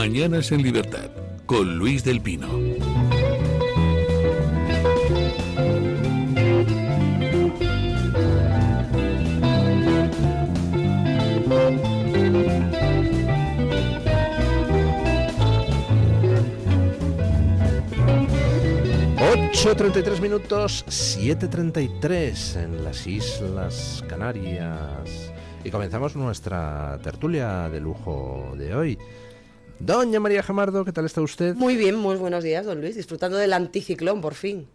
Mañanas en Libertad, con Luis del Pino. ...8:33, 7:33 en las Islas Canarias. Y comenzamos nuestra tertulia de lujo de hoy. Doña María Jamardo, ¿qué tal está usted? Muy bien, muy buenos días, don Luis. Disfrutando del anticiclón, por fin.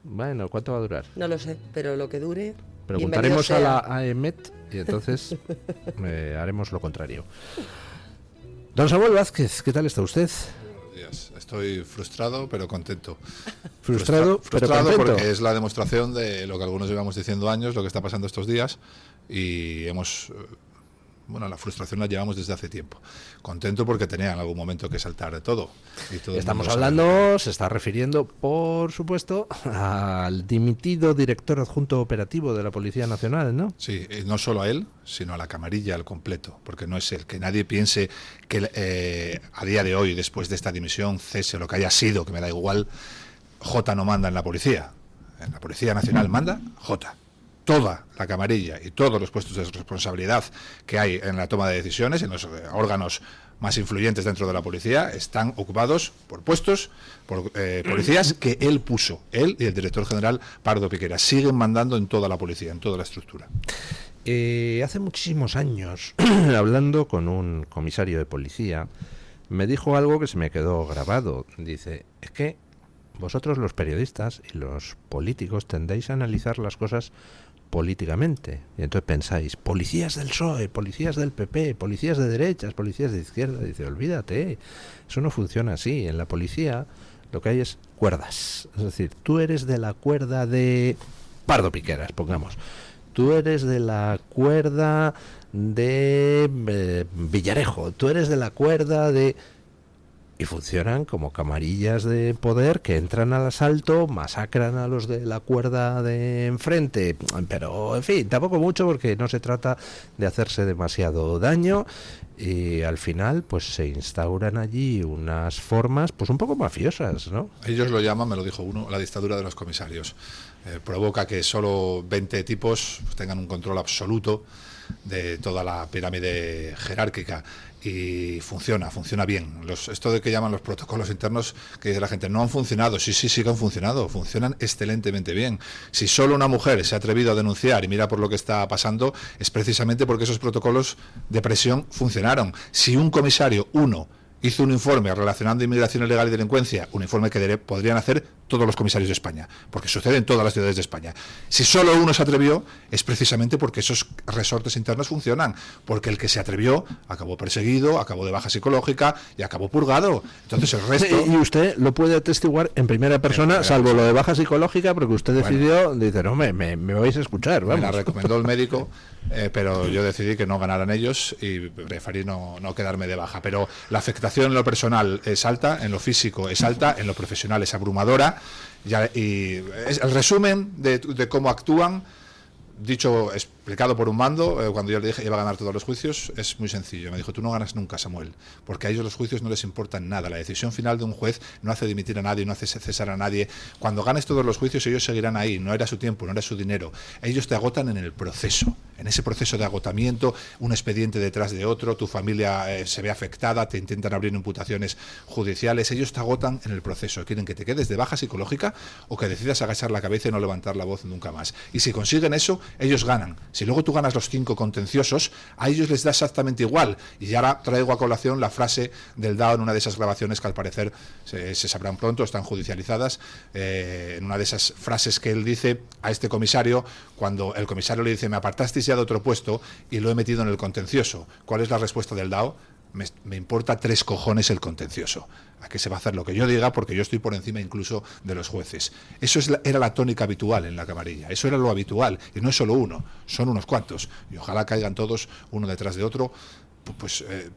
Bueno, ¿cuánto va a durar? No lo sé, pero lo que dure... Preguntaremos a la AEMET y entonces haremos lo contrario. Don Samuel Vázquez, ¿qué tal está usted? Buenos días. Estoy frustrado, pero contento. Frustrado pero contento. Porque es la demostración de lo que algunos llevamos diciendo años, lo que está pasando estos días, y la frustración la llevamos desde hace tiempo. Contento porque tenía en algún momento que saltar de todo. Estamos hablando, se está refiriendo, por supuesto, al dimitido director adjunto operativo de la Policía Nacional, ¿no? Sí, y no solo a él, sino a la camarilla al completo, porque no es él. Que nadie piense que a día de hoy, después de esta dimisión, cese lo que haya sido, que me da igual, Jota no manda en la policía. En la Policía Nacional manda Jota. Toda la camarilla y todos los puestos de responsabilidad que hay en la toma de decisiones, en los órganos más influyentes dentro de la policía, están ocupados por puestos, por policías que él puso, él y el director general Pardo Piquera. Siguen mandando en toda la policía, en toda la estructura. Hace muchísimos años, hablando con un comisario de policía, me dijo algo que se me quedó grabado. Dice, es que vosotros los periodistas y los políticos tendéis a analizar las cosas políticamente, y entonces pensáis, policías del PSOE, policías del PP, policías de derechas, policías de izquierda. Dice, olvídate, eso no funciona así. En la policía lo que hay es cuerdas, es decir, tú eres de la cuerda de Pardo Piqueras, pongamos, tú eres de la cuerda de Villarejo, tú eres de la cuerda de... Y funcionan como camarillas de poder que entran al asalto, masacran a los de la cuerda de enfrente, pero en fin, tampoco mucho porque no se trata de hacerse demasiado daño, y al final pues se instauran allí unas formas pues un poco mafiosas, ¿no? Ellos lo llaman, me lo dijo uno, la dictadura de los comisarios. Provoca que solo 20 tipos tengan un control absoluto de toda la pirámide jerárquica. Y funciona bien. Esto de que llaman los protocolos internos, que dice la gente, no han funcionado. Sí que han funcionado, funcionan excelentemente bien. Si solo una mujer se ha atrevido a denunciar y mira por lo que está pasando, es precisamente porque esos protocolos de presión funcionaron. Si un comisario, hizo un informe relacionando inmigración ilegal y delincuencia, un informe que podrían hacer todos los comisarios de España, porque sucede en todas las ciudades de España. Si solo uno se atrevió, es precisamente porque esos resortes internos funcionan, porque el que se atrevió acabó perseguido, acabó de baja psicológica y acabó purgado. Entonces el resto... Y usted lo puede atestiguar en primera persona, salvo lo de baja psicológica, porque usted decidió, dice, no, me vais a escuchar, vamos. Me la recomendó el médico, pero yo decidí que no ganaran ellos y preferí no quedarme de baja. Pero la afectación en lo personal es alta, en lo físico es alta, en lo profesional es abrumadora. Y el resumen de cómo actúan, explicado por un mando, cuando yo le dije que iba a ganar todos los juicios, es muy sencillo. Me dijo, tú no ganas nunca, Samuel, porque a ellos los juicios no les importan nada. La decisión final de un juez no hace dimitir a nadie, no hace cesar a nadie. Cuando ganes todos los juicios, ellos seguirán ahí. No era su tiempo, no era su dinero. Ellos te agotan en el proceso. En ese proceso de agotamiento, un expediente detrás de otro, tu familia se ve afectada, te intentan abrir imputaciones judiciales. Ellos te agotan en el proceso. Quieren que te quedes de baja psicológica o que decidas agachar la cabeza y no levantar la voz nunca más. Y si consiguen eso, ellos ganan. Si luego tú ganas los 5 contenciosos, a ellos les da exactamente igual. Y ahora traigo a colación la frase del DAO en una de esas grabaciones que al parecer se sabrán pronto, están judicializadas, en una de esas frases que él dice a este comisario, cuando el comisario le dice, me apartasteis ya de otro puesto y lo he metido en el contencioso. ¿Cuál es la respuesta del DAO? Me importa 3 cojones el contencioso. ¿A qué se va a hacer lo que yo diga? Porque yo estoy por encima incluso de los jueces. Eso era la tónica habitual en la camarilla. Eso era lo habitual. Y no es solo uno, son unos cuantos. Y ojalá caigan todos uno detrás de otro,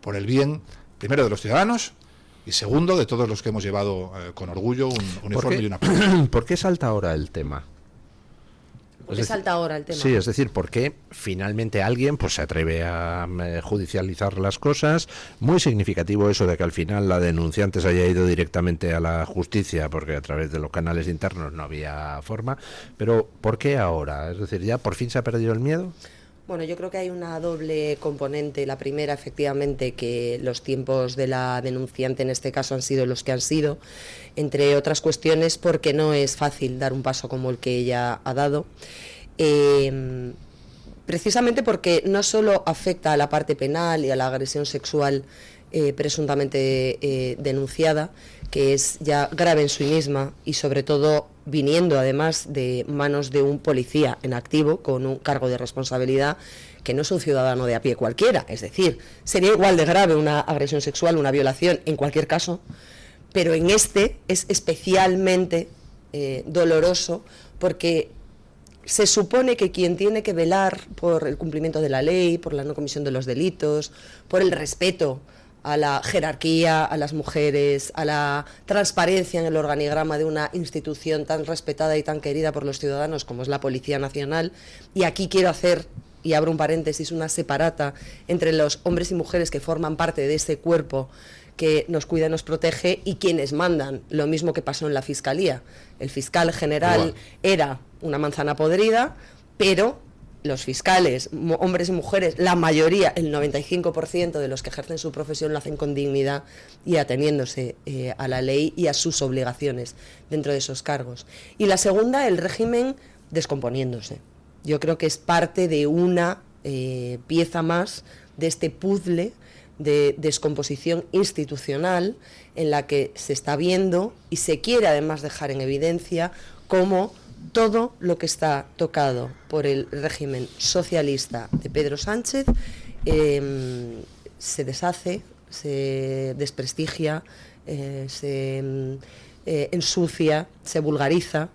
por el bien, primero de los ciudadanos, y segundo de todos los que hemos llevado con orgullo un uniforme y una placa. ¿Por qué salta ahora el tema? ¿Por qué salta ahora el tema? Sí, es decir, porque finalmente alguien pues se atreve a judicializar las cosas. Muy significativo eso de que al final la denunciante se haya ido directamente a la justicia, porque a través de los canales internos no había forma. Pero ¿por qué ahora? Es decir, ¿ya por fin se ha perdido el miedo? Bueno, yo creo que hay una doble componente. La primera, efectivamente, que los tiempos de la denunciante en este caso han sido los que han sido, entre otras cuestiones porque no es fácil dar un paso como el que ella ha dado. Precisamente porque no solo afecta a la parte penal y a la agresión sexual presuntamente denunciada, que es ya grave en sí misma y sobre todo viniendo además de manos de un policía en activo con un cargo de responsabilidad que no es un ciudadano de a pie cualquiera. Es decir, sería igual de grave una agresión sexual, una violación en cualquier caso, pero en este es especialmente doloroso porque se supone que quien tiene que velar por el cumplimiento de la ley, por la no comisión de los delitos, por el respeto a la jerarquía, a las mujeres, a la transparencia en el organigrama de una institución tan respetada y tan querida por los ciudadanos como es la Policía Nacional. Y aquí quiero hacer, y abro un paréntesis, una separata entre los hombres y mujeres que forman parte de ese cuerpo que nos cuida y nos protege y quienes mandan, lo mismo que pasó en la Fiscalía. El fiscal general era una manzana podrida, pero los fiscales, hombres y mujeres, la mayoría, el 95% de los que ejercen su profesión lo hacen con dignidad y ateniéndose a la ley y a sus obligaciones dentro de esos cargos. Y la segunda, el régimen descomponiéndose. Yo creo que es parte de una pieza más de este puzzle de descomposición institucional en la que se está viendo y se quiere además dejar en evidencia cómo todo lo que está tocado por el régimen socialista de Pedro Sánchez se deshace, se desprestigia, se ensucia, se vulgariza.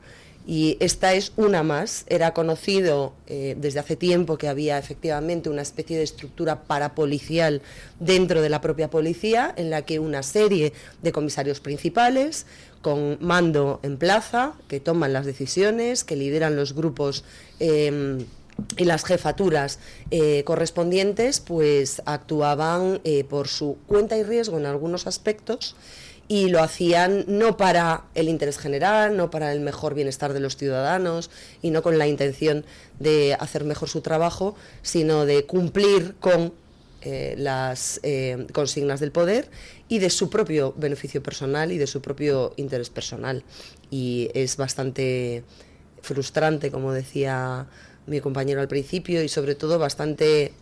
Y esta es una más. Era conocido desde hace tiempo que había efectivamente una especie de estructura parapolicial dentro de la propia policía, en la que una serie de comisarios principales, con mando en plaza, que toman las decisiones, que lideran los grupos y las jefaturas correspondientes, pues actuaban por su cuenta y riesgo en algunos aspectos, y lo hacían no para el interés general, no para el mejor bienestar de los ciudadanos y no con la intención de hacer mejor su trabajo, sino de cumplir con las consignas del poder y de su propio beneficio personal y de su propio interés personal. Y es bastante frustrante, como decía mi compañero al principio, y sobre todo bastante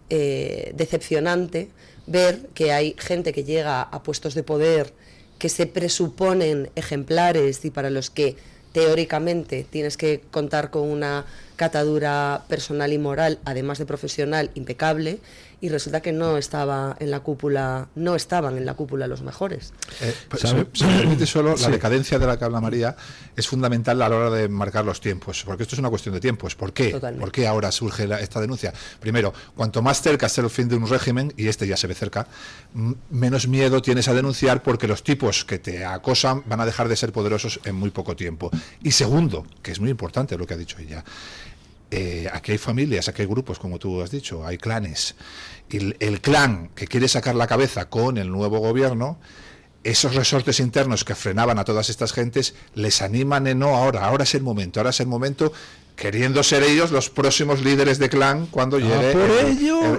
decepcionante ver que hay gente que llega a puestos de poder que se presuponen ejemplares y para los que teóricamente tienes que contar con una catadura personal y moral, además de profesional, impecable, y resulta que no estaban en la cúpula los mejores. Si me permite solo, la decadencia de la que habla María es fundamental a la hora de marcar los tiempos, porque esto es una cuestión de tiempos. ¿Por qué? Totalmente. ¿Por qué ahora surge esta denuncia? Primero, cuanto más cerca esté el fin de un régimen, y este ya se ve cerca, menos miedo tienes a denunciar, porque los tipos que te acosan van a dejar de ser poderosos en muy poco tiempo. Y segundo, que es muy importante lo que ha dicho ella, aquí hay familias, aquí hay grupos, como tú has dicho, hay clanes. Y el clan que quiere sacar la cabeza con el nuevo gobierno, esos resortes internos que frenaban a todas estas gentes, les animan en no ahora es el momento, queriendo ser ellos los próximos líderes de clan cuando llegue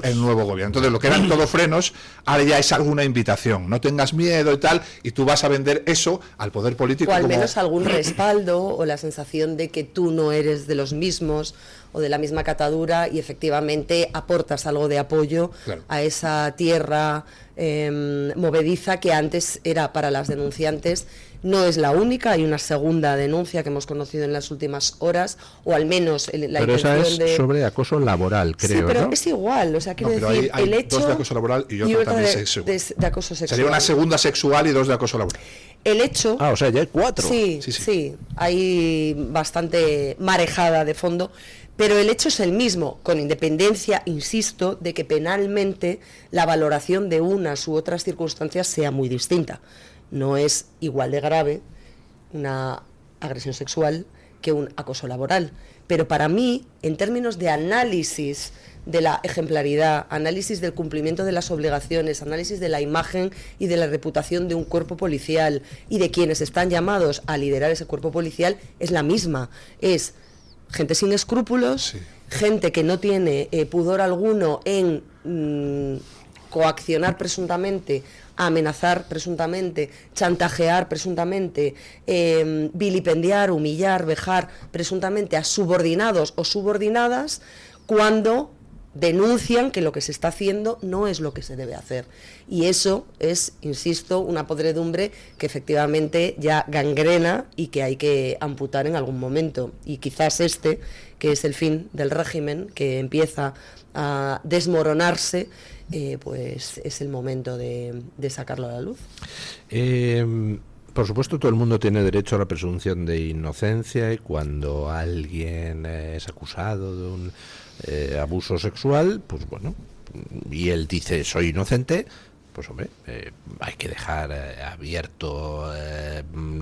el nuevo gobierno. Entonces, lo que eran todo frenos, ahora ya es alguna invitación. No tengas miedo y tal, y tú vas a vender eso al poder político. O al menos algún respaldo o la sensación de que tú no eres de los mismos o de la misma catadura y efectivamente aportas algo de apoyo a esa tierra movediza que antes era para las denunciantes. No es la única, hay una segunda denuncia que hemos conocido en las últimas horas, o al menos la pero intención esa es sobre acoso laboral, creo. Sí, pero ¿no? es igual, o sea, quiero decir, hay el hecho dos de acoso laboral y otra también sexual. De acoso sexual. Sería una segunda sexual y dos de acoso laboral. El hecho... O sea, ya hay 4. Sí, hay bastante marejada de fondo, pero el hecho es el mismo, con independencia, insisto, de que penalmente la valoración de unas u otras circunstancias sea muy distinta. No es igual de grave una agresión sexual que un acoso laboral. Pero para mí, en términos de análisis de la ejemplaridad, análisis del cumplimiento de las obligaciones, análisis de la imagen y de la reputación de un cuerpo policial y de quienes están llamados a liderar ese cuerpo policial, es la misma. Es gente sin escrúpulos, sí, gente que no tiene pudor alguno en coaccionar presuntamente, amenazar presuntamente, chantajear presuntamente, vilipendiar, humillar, vejar presuntamente a subordinados o subordinadas cuando denuncian que lo que se está haciendo no es lo que se debe hacer. Y eso es, insisto, una podredumbre que efectivamente ya gangrena y que hay que amputar en algún momento. Y quizás este, que es el fin del régimen, que empieza a desmoronarse, pues es el momento de sacarlo a la luz. Por supuesto, todo el mundo tiene derecho a la presunción de inocencia, y cuando alguien es acusado de un abuso sexual, pues bueno, y él dice soy inocente, pues hombre, hay que dejar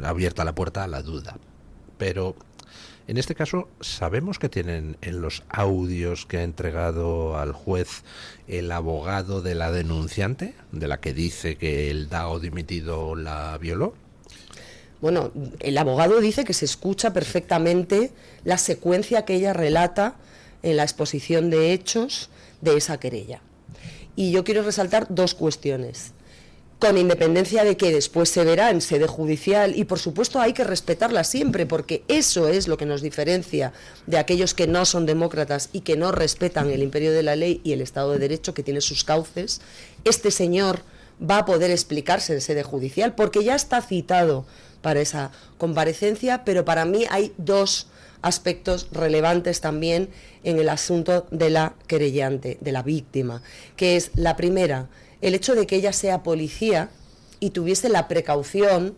abierta la puerta a la duda. Pero en este caso, ¿sabemos que tienen en los audios que ha entregado al juez el abogado de la denunciante, de la que dice que el DAO dimitido la violó? Bueno, el abogado dice que se escucha perfectamente la secuencia que ella relata en la exposición de hechos de esa querella. Y yo quiero resaltar dos cuestiones, con independencia de que después se verá en sede judicial, y por supuesto hay que respetarla siempre, porque eso es lo que nos diferencia de aquellos que no son demócratas y que no respetan el imperio de la ley y el Estado de Derecho, que tiene sus cauces. Este señor va a poder explicarse en sede judicial, porque ya está citado para esa comparecencia, pero para mí hay dos aspectos relevantes también en el asunto de la querellante, de la víctima, que es la primera, el hecho de que ella sea policía y tuviese la precaución,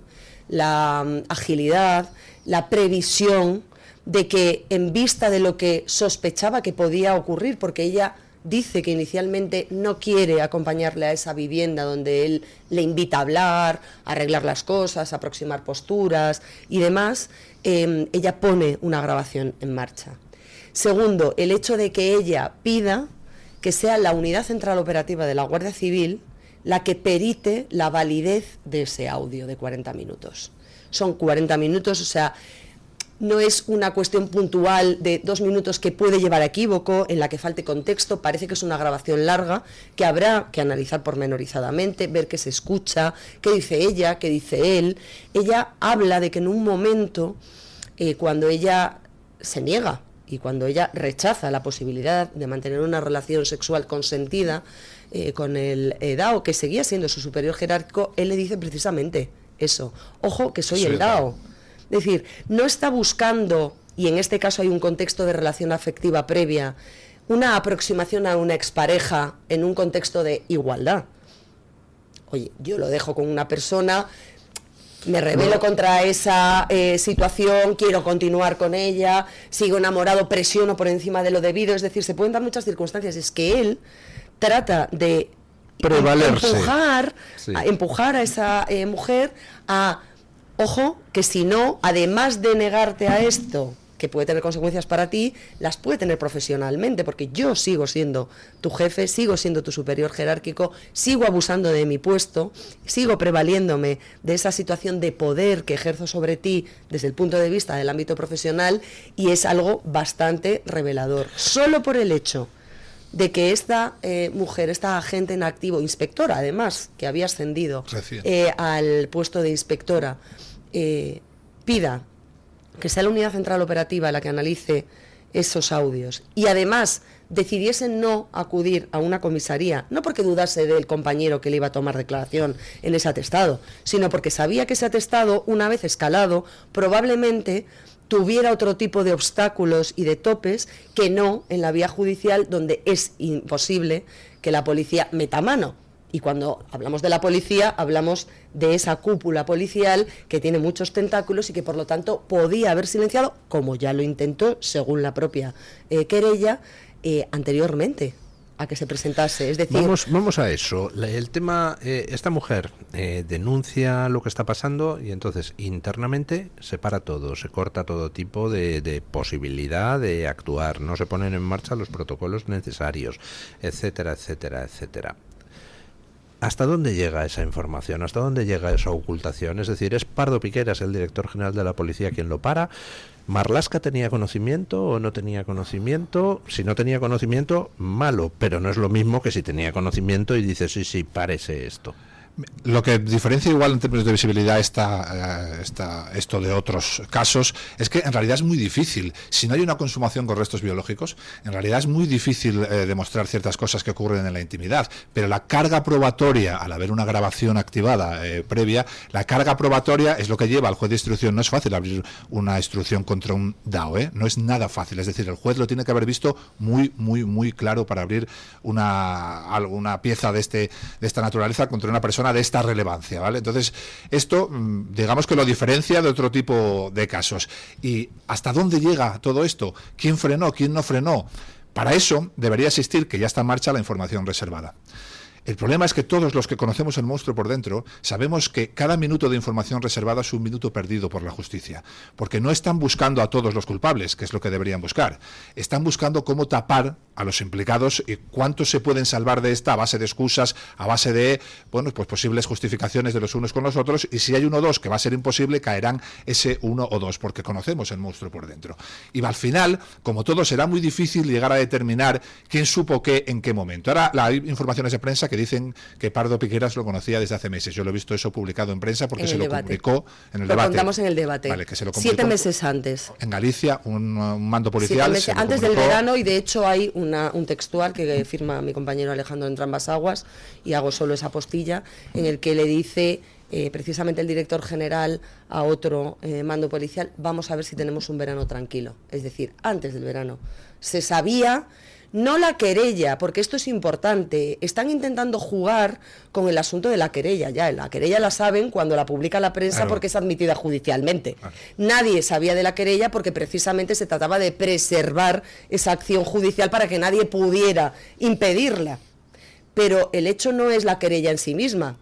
la agilidad, la previsión de que, en vista de lo que sospechaba que podía ocurrir, porque ella dice que inicialmente no quiere acompañarle a esa vivienda donde él le invita a hablar, a arreglar las cosas, a aproximar posturas y demás, ella pone una grabación en marcha. Segundo, el hecho de que ella pida que sea la Unidad Central Operativa de la Guardia Civil la que perite la validez de ese audio de 40 minutos. Son 40 minutos, o sea, no es una cuestión puntual de 2 minutos que puede llevar a equívoco, en la que falte contexto. Parece que es una grabación larga que habrá que analizar pormenorizadamente, ver qué se escucha, qué dice ella, qué dice él. Ella habla de que en un momento, cuando ella se niega y cuando ella rechaza la posibilidad de mantener una relación sexual consentida con el DAO, que seguía siendo su superior jerárquico, él le dice precisamente eso: ojo, que soy el DAO. Es decir, no está buscando, y en este caso hay un contexto de relación afectiva previa, una aproximación a una expareja en un contexto de igualdad. Oye, yo lo dejo con una persona, me rebelo contra esa situación, quiero continuar con ella, sigo enamorado, presiono por encima de lo debido. Es decir, se pueden dar muchas circunstancias. Es que él trata de empujar a esa mujer a... Ojo, que si no, además de negarte a esto, que puede tener consecuencias para ti, las puede tener profesionalmente, porque yo sigo siendo tu jefe, sigo siendo tu superior jerárquico, sigo abusando de mi puesto, sigo prevaliéndome de esa situación de poder que ejerzo sobre ti desde el punto de vista del ámbito profesional, y es algo bastante revelador. Solo por el hecho de que esta mujer, esta agente en activo, inspectora además, que había ascendido al puesto de inspectora, pida que sea la Unidad Central Operativa la que analice esos audios, y además decidiese no acudir a una comisaría, no porque dudase del compañero que le iba a tomar declaración en ese atestado, sino porque sabía que ese atestado, una vez escalado, probablemente tuviera otro tipo de obstáculos y de topes que no en la vía judicial, donde es imposible que la policía meta mano. Y cuando hablamos de la policía, hablamos de esa cúpula policial que tiene muchos tentáculos y que por lo tanto podía haber silenciado, como ya lo intentó, según la propia querella, anteriormente a que se presentase. Es decir, vamos a eso. El tema, esta mujer denuncia lo que está pasando y entonces internamente se para todo, se corta todo tipo de posibilidad de actuar, no se ponen en marcha los protocolos necesarios, etcétera, etcétera, etcétera. ¿Hasta dónde llega esa información? ¿Hasta dónde llega esa ocultación? Es decir, ¿es Pardo Piqueras, el director general de la policía, quien lo para? ¿Marlaska tenía conocimiento o no tenía conocimiento? Si no tenía conocimiento, malo, pero no es lo mismo que si tenía conocimiento y dice, sí, parece esto. Lo que diferencia igual en términos de visibilidad esto de otros casos es que en realidad es muy difícil. Si no hay una consumación con restos biológicos, en realidad es muy difícil demostrar ciertas cosas que ocurren en la intimidad. Pero la carga probatoria, al haber una grabación activada previa, la carga probatoria es lo que lleva al juez de instrucción. No es fácil abrir una instrucción contra un DAO, no es nada fácil. Es decir, el juez lo tiene que haber visto muy claro para abrir alguna pieza de esta naturaleza contra una persona de esta relevancia, ¿vale? Entonces, esto, digamos que lo diferencia de otro tipo de casos. ¿Y hasta dónde llega todo esto? ¿Quién frenó? ¿Quién no frenó? Para eso debería existir, que ya está en marcha, la información reservada. El problema es que todos los que conocemos el monstruo por dentro sabemos que cada minuto de información reservada es un minuto perdido por la justicia, porque no están buscando a todos los culpables, que es lo que deberían buscar. Están buscando cómo tapar a los implicados y cuántos se pueden salvar de esta a base de excusas, a base de pues posibles justificaciones de los unos con los otros, y si hay uno o dos, que va a ser imposible, caerán ese uno o dos, porque conocemos el monstruo por dentro. Y al final, como todo, será muy difícil llegar a determinar quién supo qué en qué momento. Ahora hay informaciones de prensa que dicen que Pardo Piqueras lo conocía desde hace meses. Yo lo he visto eso publicado en prensa porque se lo comunicó en el debate. Lo contamos en el debate. Vale, que se lo comunicó 7 meses antes. En Galicia, un mando policial. Antes del verano, y de hecho hay un textual que firma mi compañero Alejandro Entrambas Aguas, y hago solo esa postilla, en el que le dice precisamente el director general a otro mando policial: vamos a ver si tenemos un verano tranquilo. Es decir, antes del verano. Se sabía. No la querella, porque esto es importante. Están intentando jugar con el asunto de la querella. Ya, la querella la saben cuando la publica la prensa, claro, porque es admitida judicialmente. Claro. Nadie sabía de la querella porque precisamente se trataba de preservar esa acción judicial para que nadie pudiera impedirla. Pero el hecho no es la querella en sí misma.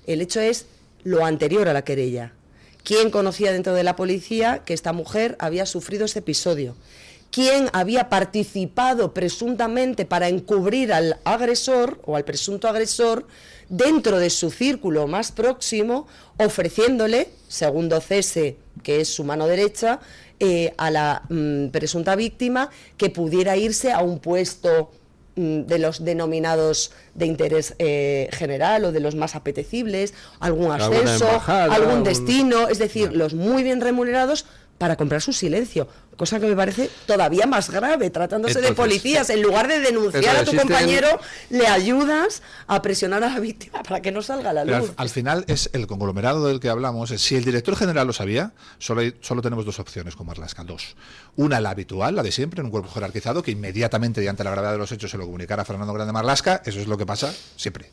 El hecho es lo anterior a la querella. ¿Quién conocía dentro de la policía que esta mujer había sufrido ese episodio? ¿Quién había participado presuntamente para encubrir al agresor o al presunto agresor dentro de su círculo más próximo, ofreciéndole, segundo Cese, que es su mano derecha, a la presunta víctima que pudiera irse a un puesto de los denominados de interés general o de los más apetecibles, algún ascenso, algún destino, es decir, los muy bien remunerados para comprar su silencio, cosa que me parece todavía más grave, tratándose de policías. En lugar de denunciar a tu compañero, le ayudas a presionar a la víctima para que no salga a la luz. Al final es el conglomerado del que hablamos. Si el director general lo sabía, solo tenemos dos opciones con Marlaska, dos. Una, la habitual, la de siempre, en un cuerpo jerarquizado, que inmediatamente, y ante la gravedad de los hechos, se lo comunicara a Fernando Grande Marlaska. Eso es lo que pasa siempre.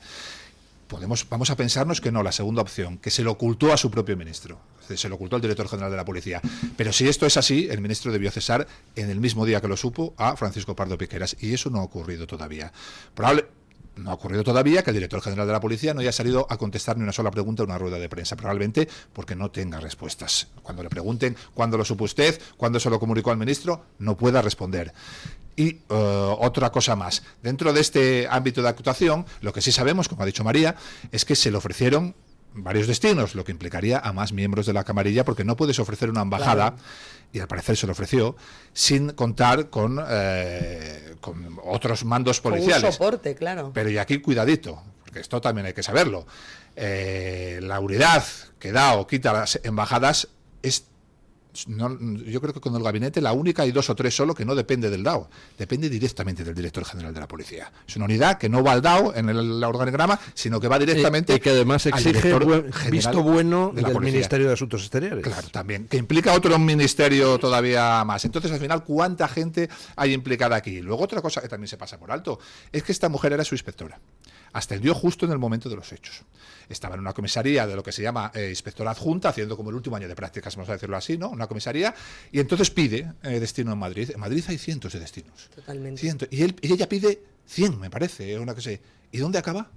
Vamos a pensarnos que no, la segunda opción, que se lo ocultó a su propio ministro, se lo ocultó al director general de la policía. Pero si esto es así, el ministro debió cesar en el mismo día que lo supo a Francisco Pardo Piqueras, y eso no ha ocurrido todavía. No ha ocurrido todavía que el director general de la policía no haya salido a contestar ni una sola pregunta en una rueda de prensa, probablemente porque no tenga respuestas. Cuando le pregunten cuándo lo supo usted, cuándo se lo comunicó al ministro, no pueda responder. Y otra cosa más, dentro de este ámbito de actuación, lo que sí sabemos, como ha dicho María, es que se le ofrecieron varios destinos, lo que implicaría a más miembros de la camarilla, porque no puedes ofrecer una embajada, claro, y al parecer se lo ofreció, sin contar con otros mandos policiales. Con un soporte, claro. Pero y aquí cuidadito, porque esto también hay que saberlo. La unidad que da o quita las embajadas es... yo creo que con el gabinete la única, hay 2 o 3 solo, que no depende del DAO, depende directamente del director general de la policía. Es una unidad que no va al DAO en el organigrama, sino que va directamente y que además exige visto bueno del Ministerio de Asuntos Exteriores. Claro, también, que implica otro ministerio todavía más. Entonces, al final, ¿cuánta gente hay implicada aquí? Luego, otra cosa que también se pasa por alto es que esta mujer era su inspectora. ascendió justo en el momento de los hechos. Estaba en una comisaría de lo que se llama inspectora adjunta, haciendo como el último año de prácticas, vamos a decirlo así, ¿no? Una comisaría, y entonces pide destino en Madrid. En Madrid hay cientos de destinos. Totalmente. Cientos. Y ella pide 100, me parece, una cosa así. ¿Y dónde acaba?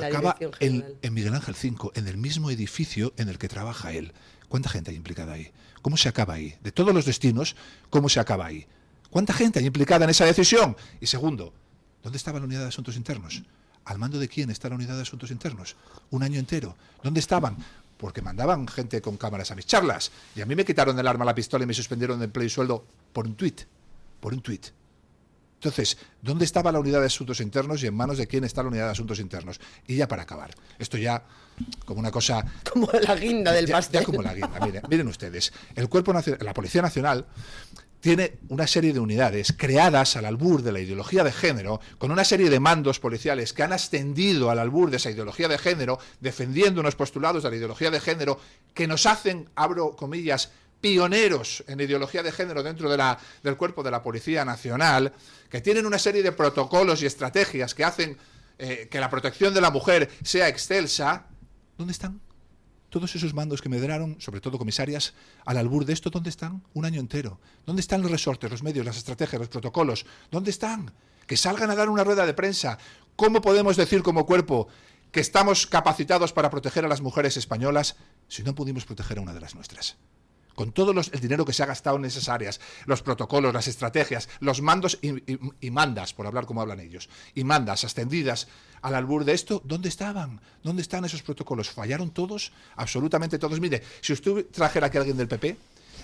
Acaba en Miguel Ángel 5, en el mismo edificio en el que trabaja él. ¿Cuánta gente hay implicada ahí? ¿Cómo se acaba ahí? De todos los destinos, ¿cómo se acaba ahí? ¿Cuánta gente hay implicada en esa decisión? Y segundo, ¿dónde estaba la unidad de asuntos internos? ¿Al mando de quién está la unidad de asuntos internos? Un año entero. ¿Dónde estaban? Porque mandaban gente con cámaras a mis charlas. Y a mí me quitaron el arma, la pistola y me suspendieron de empleo y sueldo por un tuit. Por un tuit. Entonces, ¿dónde estaba la unidad de asuntos internos y en manos de quién está la unidad de asuntos internos? Y ya para acabar. Esto ya como una cosa... Como la guinda del pastel. Ya como la guinda. Miren ustedes. El Cuerpo Nacional, la Policía Nacional tiene una serie de unidades creadas al albur de la ideología de género, con una serie de mandos policiales que han ascendido al albur de esa ideología de género, defendiendo unos postulados de la ideología de género que nos hacen, abro comillas, pioneros en ideología de género dentro del cuerpo de la Policía Nacional, que tienen una serie de protocolos y estrategias que hacen que la protección de la mujer sea excelsa. ¿Dónde están? Todos esos mandos que me dieron, sobre todo comisarias, al albur de esto, ¿dónde están? Un año entero. ¿Dónde están los resortes, los medios, las estrategias, los protocolos? ¿Dónde están? Que salgan a dar una rueda de prensa. ¿Cómo podemos decir como cuerpo que estamos capacitados para proteger a las mujeres españolas si no pudimos proteger a una de las nuestras? Con todo el dinero que se ha gastado en esas áreas, los protocolos, las estrategias, los mandos y mandas, por hablar como hablan ellos, y mandas ascendidas al albur de esto, ¿dónde estaban? ¿Dónde están esos protocolos? ¿Fallaron todos? Absolutamente todos. Mire, si usted trajera aquí a alguien del PP,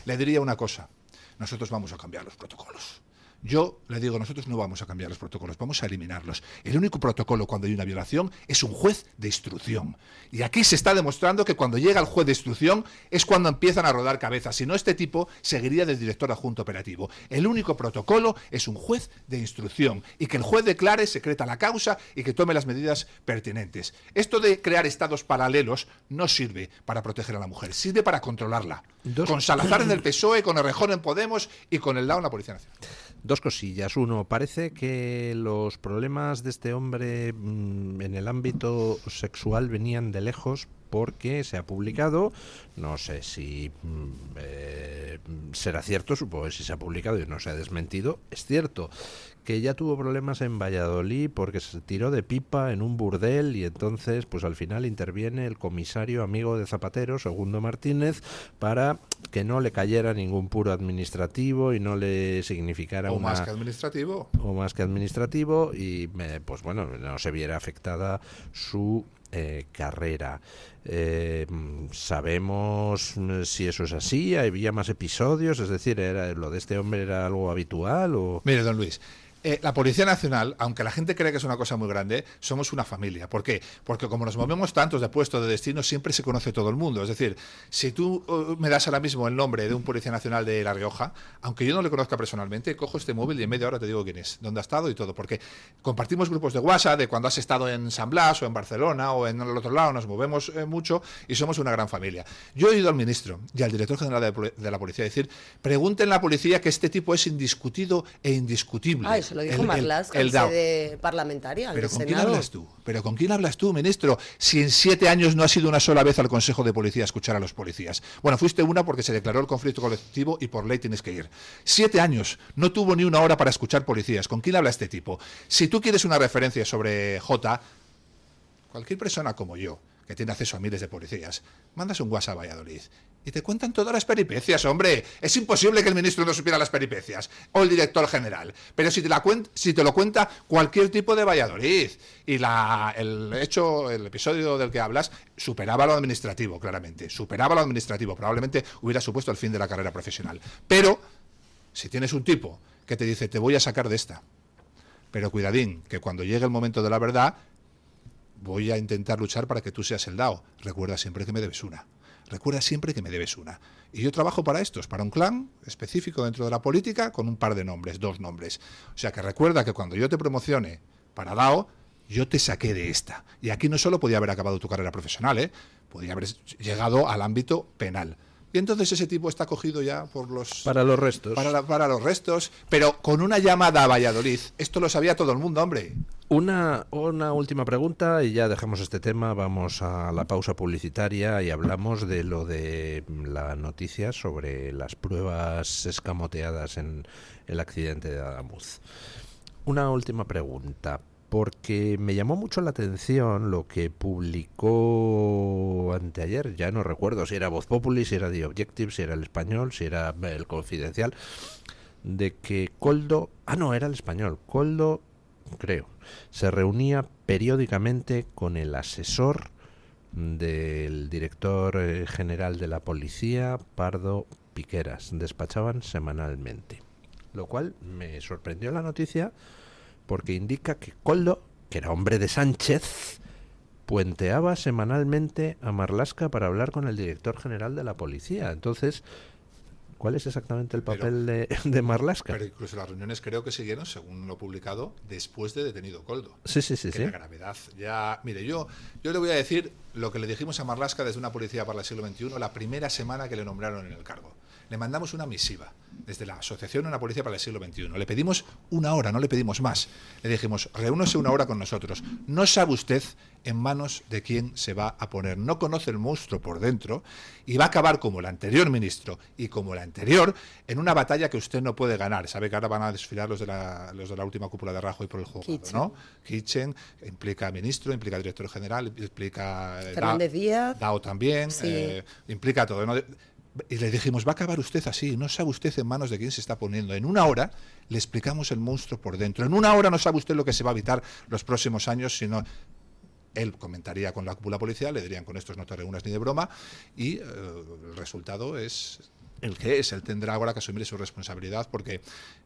le diría una cosa: nosotros vamos a cambiar los protocolos. Yo le digo, nosotros no vamos a cambiar los protocolos, vamos a eliminarlos. El único protocolo cuando hay una violación es un juez de instrucción. Y aquí se está demostrando que cuando llega el juez de instrucción es cuando empiezan a rodar cabezas. Si no, este tipo seguiría del director adjunto operativo. El único protocolo es un juez de instrucción y que el juez declare, secreta la causa y que tome las medidas pertinentes. Esto de crear estados paralelos no sirve para proteger a la mujer, sirve para controlarla. Con Salazar en el PSOE, con Errejón en Podemos y con el Lao en la Policía Nacional. Dos cosillas. Uno, parece que los problemas de este hombre en el ámbito sexual venían de lejos, porque se ha publicado, no sé si será cierto, supongo que si se ha publicado y no se ha desmentido, es cierto, que ya tuvo problemas en Valladolid porque se tiró de pipa en un burdel y entonces pues al final interviene el comisario amigo de Zapatero, Segundo Martínez, para que no le cayera ningún puro administrativo y no le significara o más que administrativo y pues bueno, no se viera afectada su carrera. ¿Sabemos si eso es así? ¿Había más episodios? Es decir, ¿lo de este hombre era algo habitual? ¿O? Mire, don Luis, la Policía Nacional, aunque la gente cree que es una cosa muy grande, somos una familia. ¿Por qué? Porque como nos movemos tantos de puestos de destino, siempre se conoce todo el mundo. Es decir, si tú me das ahora mismo el nombre de un Policía Nacional de La Rioja, aunque yo no le conozca personalmente, cojo este móvil y en media hora te digo quién es, dónde ha estado y todo. Porque compartimos grupos de WhatsApp de cuando has estado en San Blas o en Barcelona o en el otro lado, nos movemos mucho y somos una gran familia. Yo he oído al ministro y al director general de la Policía decir: pregunten a la policía que este tipo es indiscutido e indiscutible. Se lo dijo Marlaska en sede parlamentaria. ¿Pero con quién hablas tú? ¿Pero con quién hablas tú, ministro? Si en 7 años no has ido una sola vez al Consejo de Policía a escuchar a los policías. Bueno, fuiste una porque se declaró el conflicto colectivo y por ley tienes que ir. 7 años, no tuvo ni una hora para escuchar policías. ¿Con quién habla este tipo? Si tú quieres una referencia sobre J, cualquier persona como yo, que tiene acceso a miles de policías, mandas un WhatsApp a Valladolid y te cuentan todas las peripecias, hombre. Es imposible que el ministro no supiera las peripecias, o el director general. Pero si te lo cuenta cualquier tipo de Valladolid. Y el episodio del que hablas, superaba lo administrativo, claramente. Superaba lo administrativo. Probablemente hubiera supuesto el fin de la carrera profesional. Pero, si tienes un tipo que te dice: te voy a sacar de esta, pero cuidadín, que cuando llegue el momento de la verdad, voy a intentar luchar para que tú seas el DAO. Recuerda siempre que me debes una. Recuerda siempre que me debes una. Y yo trabajo para estos, para un clan específico dentro de la política con un par de nombres, 2 nombres. O sea que recuerda que cuando yo te promocione para DAO, yo te saqué de esta. Y aquí no solo podía haber acabado tu carrera profesional, podía haber llegado al ámbito penal. Y entonces ese tipo está cogido ya por los... Para los restos. Para los restos, pero con una llamada a Valladolid. Esto lo sabía todo el mundo, hombre. Una última pregunta y ya dejamos este tema, vamos a la pausa publicitaria y hablamos de lo de la noticia sobre las pruebas escamoteadas en el accidente de Adamuz. Una última pregunta, porque me llamó mucho la atención lo que publicó anteayer, ya no recuerdo si era Voz Populi, si era The Objective, si era El Español, si era El Confidencial, de que Koldo, no, era El Español, Koldo, creo, se reunía periódicamente con el asesor del director general de la policía, Pardo Piqueras. Despachaban semanalmente, lo cual me sorprendió la noticia porque indica que Koldo, que era hombre de Sánchez, puenteaba semanalmente a Marlaska para hablar con el director general de la policía. Entonces, ¿cuál es exactamente el papel de Marlaska? Pero incluso las reuniones creo que siguieron, según lo publicado, después de detenido Koldo. Sí. La gravedad ya... Mire, yo le voy a decir lo que le dijimos a Marlaska desde una policía para el siglo XXI la primera semana que le nombraron en el cargo. Le mandamos una misiva desde la Asociación Una Policía para el Siglo XXI. Le pedimos una hora, no le pedimos más. Le dijimos, reúnose una hora con nosotros. No sabe usted en manos de quién se va a poner. No conoce el monstruo por dentro y va a acabar como el anterior ministro y como el anterior en una batalla que usted no puede ganar. Sabe que ahora van a desfilar los de la última cúpula de Rajoy por el juzgado, ¿no? Kitchen, implica ministro, implica director general, implica Fernández Díaz. Dao también, Sí. implica todo, ¿no? Y le dijimos, va a acabar usted así, no sabe usted en manos de quién se está poniendo. En una hora le explicamos el monstruo por dentro. En una hora no sabe usted lo que se va a evitar los próximos años, sino... Él comentaría con la cúpula policial, le dirían con estos no te reúnas ni de broma, y el resultado es el que es. Él tendrá ahora que asumir su responsabilidad porque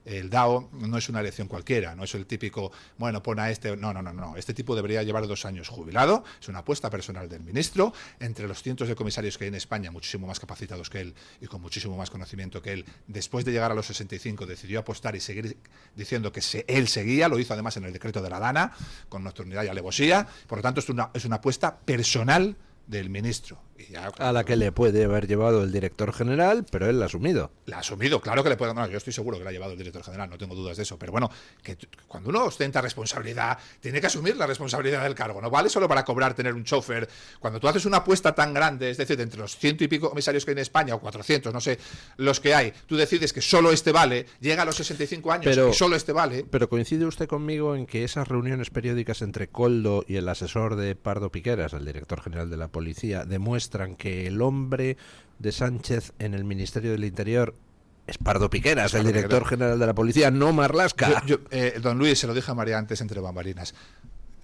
el DAO no es una elección cualquiera, no es el típico, bueno, pon a este... No. Este tipo debería llevar 2 años jubilado, es una apuesta personal del ministro, entre los cientos de comisarios que hay en España, muchísimo más capacitados que él y con muchísimo más conocimiento que él. Después de llegar a los 65 decidió apostar y seguir diciendo que él seguía, lo hizo además en el decreto de la Dana, con nocturnidad y alevosía, por lo tanto es una apuesta personal del ministro. Y ya, a la que le puede haber llevado el director general, pero él la ha asumido. La ha asumido, claro que le puede. No, yo estoy seguro que la ha llevado el director general, no tengo dudas de eso. Pero bueno, que cuando uno ostenta responsabilidad, tiene que asumir la responsabilidad del cargo. No vale solo para cobrar tener un chofer. Cuando tú haces una apuesta tan grande, es decir, entre los 100 y pico comisarios que hay en España, o 400, no sé, los que hay, tú decides que solo este vale, llega a los 65 años y solo este vale. Pero coincide usted conmigo en que esas reuniones periódicas entre Koldo y el asesor de Pardo Piqueras, el director general de la policía, demuestran que el hombre de Sánchez en el Ministerio del Interior es Pardo Piqueras, el director general de la policía, no Marlaska. Don Luis, se lo dije a María antes entre bambalinas.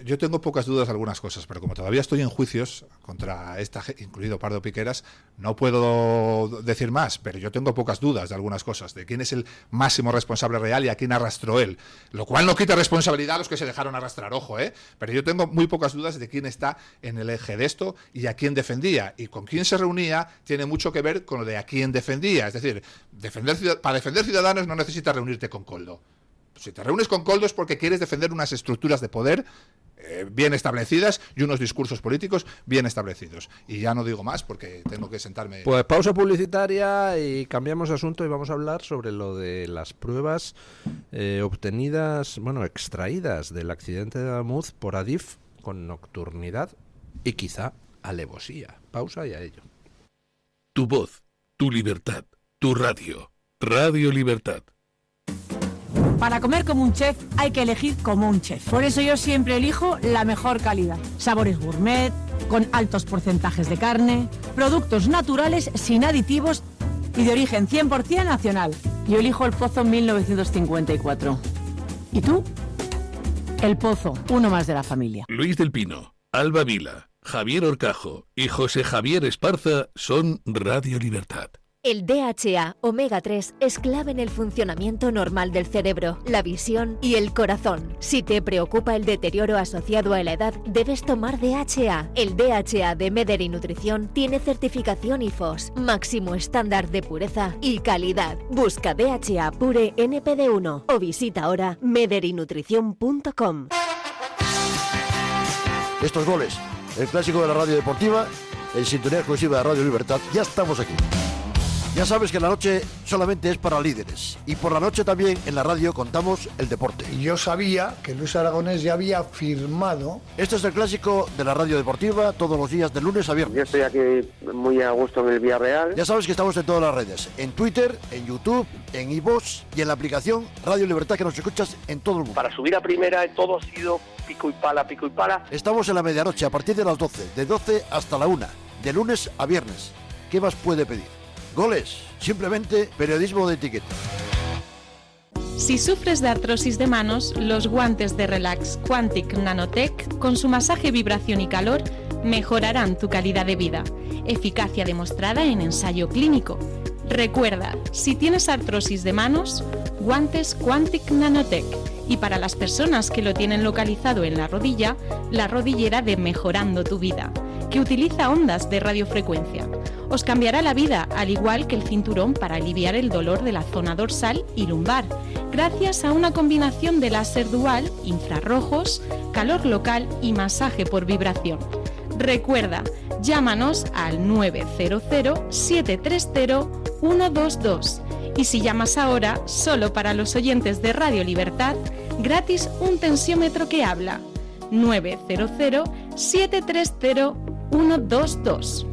Yo tengo pocas dudas de algunas cosas, pero como todavía estoy en juicios contra esta, incluido Pardo Piqueras, no puedo decir más, pero yo tengo pocas dudas de algunas cosas, de quién es el máximo responsable real y a quién arrastró él, lo cual no quita responsabilidad a los que se dejaron arrastrar, ojo, pero yo tengo muy pocas dudas de quién está en el eje de esto y a quién defendía, y con quién se reunía tiene mucho que ver con lo de a quién defendía, es decir, para defender ciudadanos no necesitas reunirte con Koldo. Si te reúnes con Koldo es porque quieres defender unas estructuras de poder bien establecidas y unos discursos políticos bien establecidos. Y ya no digo más porque tengo que sentarme... Pues pausa publicitaria y cambiamos de asunto y vamos a hablar sobre lo de las pruebas extraídas del accidente de Adamuz por Adif con nocturnidad y quizá alevosía. Pausa y a ello. Tu voz, tu libertad, tu radio. Radio Libertad. Para comer como un chef hay que elegir como un chef. Por eso yo siempre elijo la mejor calidad. Sabores gourmet, con altos porcentajes de carne, productos naturales sin aditivos y de origen 100% nacional. Yo elijo El Pozo 1954. ¿Y tú? El Pozo, uno más de la familia. Luis del Pino, Alba Vila, Javier Horcajo y José Javier Esparza son Radio Libertad. El DHA Omega 3 es clave en el funcionamiento normal del cerebro, la visión y el corazón. Si te preocupa el deterioro asociado a la edad, debes tomar DHA. El DHA de Mederi Nutrición tiene certificación IFOS, máximo estándar de pureza y calidad. Busca DHA Pure NPD1 o visita ahora mederinutrición.com. Estos goles, el clásico de la radio deportiva, en sintonía exclusiva de Radio Libertad, ya estamos aquí. Ya sabes que la noche solamente es para líderes. Y por la noche también en la radio contamos el deporte. Y yo sabía que Luis Aragonés ya había firmado. Este es el clásico de la radio deportiva todos los días de lunes a viernes. Yo estoy aquí muy a gusto en el Villarreal. Ya sabes que estamos en todas las redes. En Twitter, en YouTube, en iVoox y en la aplicación Radio Libertad, que nos escuchas en todo el mundo. Para subir a primera todo ha sido pico y pala, pico y pala. Estamos en la medianoche a partir de las 12. De 12 hasta la 1. De lunes a viernes. ¿Qué más puede pedir? Goles, simplemente periodismo de etiqueta. Si sufres de artrosis de manos, los guantes de Relax Quantic Nanotech, con su masaje, vibración y calor, mejorarán tu calidad de vida. Eficacia demostrada en ensayo clínico. Recuerda, si tienes artrosis de manos, guantes Quantic Nanotech. Y para las personas que lo tienen localizado en la rodilla, la rodillera de Mejorando tu Vida, que utiliza ondas de radiofrecuencia. Os cambiará la vida, al igual que el cinturón para aliviar el dolor de la zona dorsal y lumbar, gracias a una combinación de láser dual, infrarrojos, calor local y masaje por vibración. Recuerda, llámanos al 900-730-122 y si llamas ahora, solo para los oyentes de Radio Libertad, gratis un tensiómetro que habla. 900-730-122.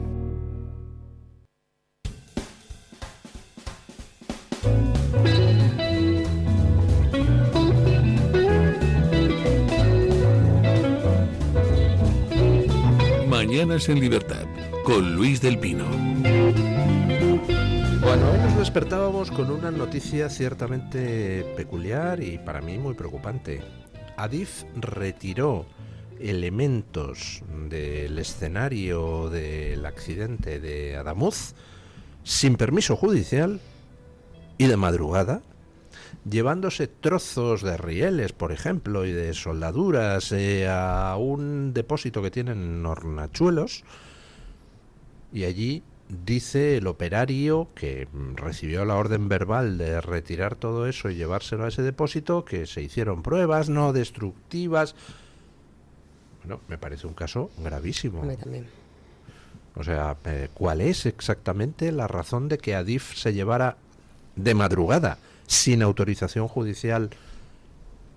Mañanas en Libertad, con Luis del Pino. Bueno, hoy nos despertábamos con una noticia ciertamente peculiar y para mí muy preocupante. Adif retiró elementos del escenario del accidente de Adamuz sin permiso judicial y de madrugada, llevándose trozos de rieles, por ejemplo, y de soldaduras a un depósito que tienen en Hornachuelos, y allí dice el operario que recibió la orden verbal de retirar todo eso y llevárselo a ese depósito, que se hicieron pruebas no destructivas. Bueno, me parece un caso gravísimo. A mí también. O sea, ¿cuál es exactamente la razón de que Adif se llevara de madrugada, sin autorización judicial,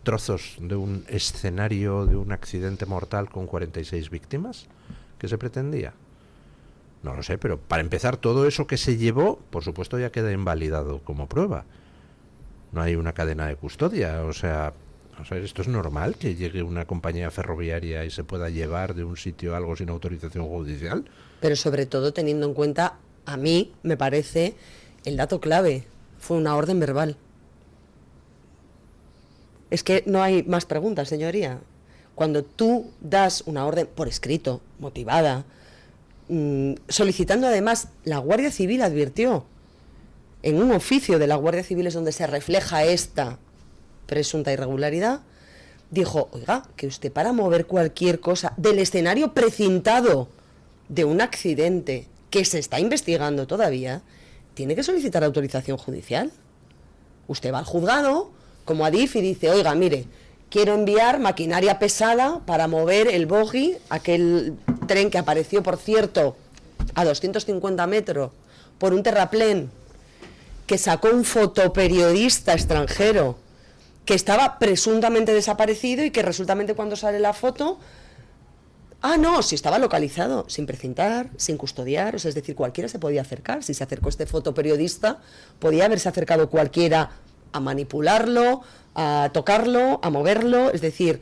trozos de un escenario de un accidente mortal con 46 víctimas? ¿Qué se pretendía? No lo sé, pero para empezar, todo eso que se llevó, por supuesto, ya queda invalidado como prueba. No hay una cadena de custodia. O sea, ¿esto es normal que llegue una compañía ferroviaria y se pueda llevar de un sitio algo sin autorización judicial? Pero sobre todo teniendo en cuenta, a mí me parece, el dato clave fue una orden verbal. Es que no hay más preguntas, señoría. Cuando tú das una orden por escrito, motivada, solicitando además, la Guardia Civil advirtió, en un oficio de la Guardia Civil es donde se refleja esta presunta irregularidad, dijo, oiga, que usted para mover cualquier cosa del escenario precintado de un accidente que se está investigando todavía, tiene que solicitar autorización judicial. Usted va al juzgado, como Adif, y dice, oiga, mire, quiero enviar maquinaria pesada para mover el bogie, aquel tren que apareció, por cierto, a 250 metros, por un terraplén, que sacó un fotoperiodista extranjero, que estaba presuntamente desaparecido y que resultamente cuando sale la foto, no, si estaba localizado, sin precintar, sin custodiar, o sea, es decir, cualquiera se podía acercar. Si se acercó este fotoperiodista, podía haberse acercado cualquiera a manipularlo, a tocarlo, a moverlo, es decir,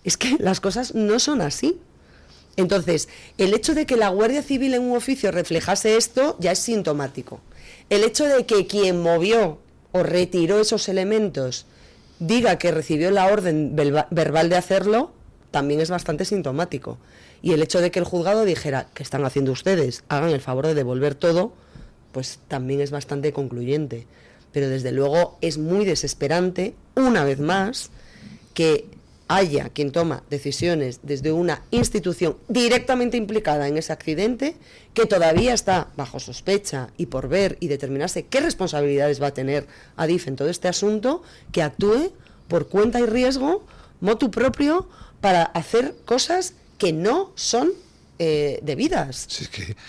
es que las cosas no son así. Entonces, el hecho de que la Guardia Civil en un oficio reflejase esto ya es sintomático. El hecho de que quien movió o retiró esos elementos diga que recibió la orden verbal de hacerlo, también es bastante sintomático. Y el hecho de que el juzgado dijera, ¿qué están haciendo ustedes? Hagan el favor de devolver todo, pues también es bastante concluyente. Pero desde luego es muy desesperante, una vez más, que haya quien toma decisiones desde una institución directamente implicada en ese accidente, que todavía está bajo sospecha y por ver y determinarse qué responsabilidades va a tener Adif en todo este asunto, que actúe por cuenta y riesgo, motu propio, para hacer cosas que no son de vidas. Sí,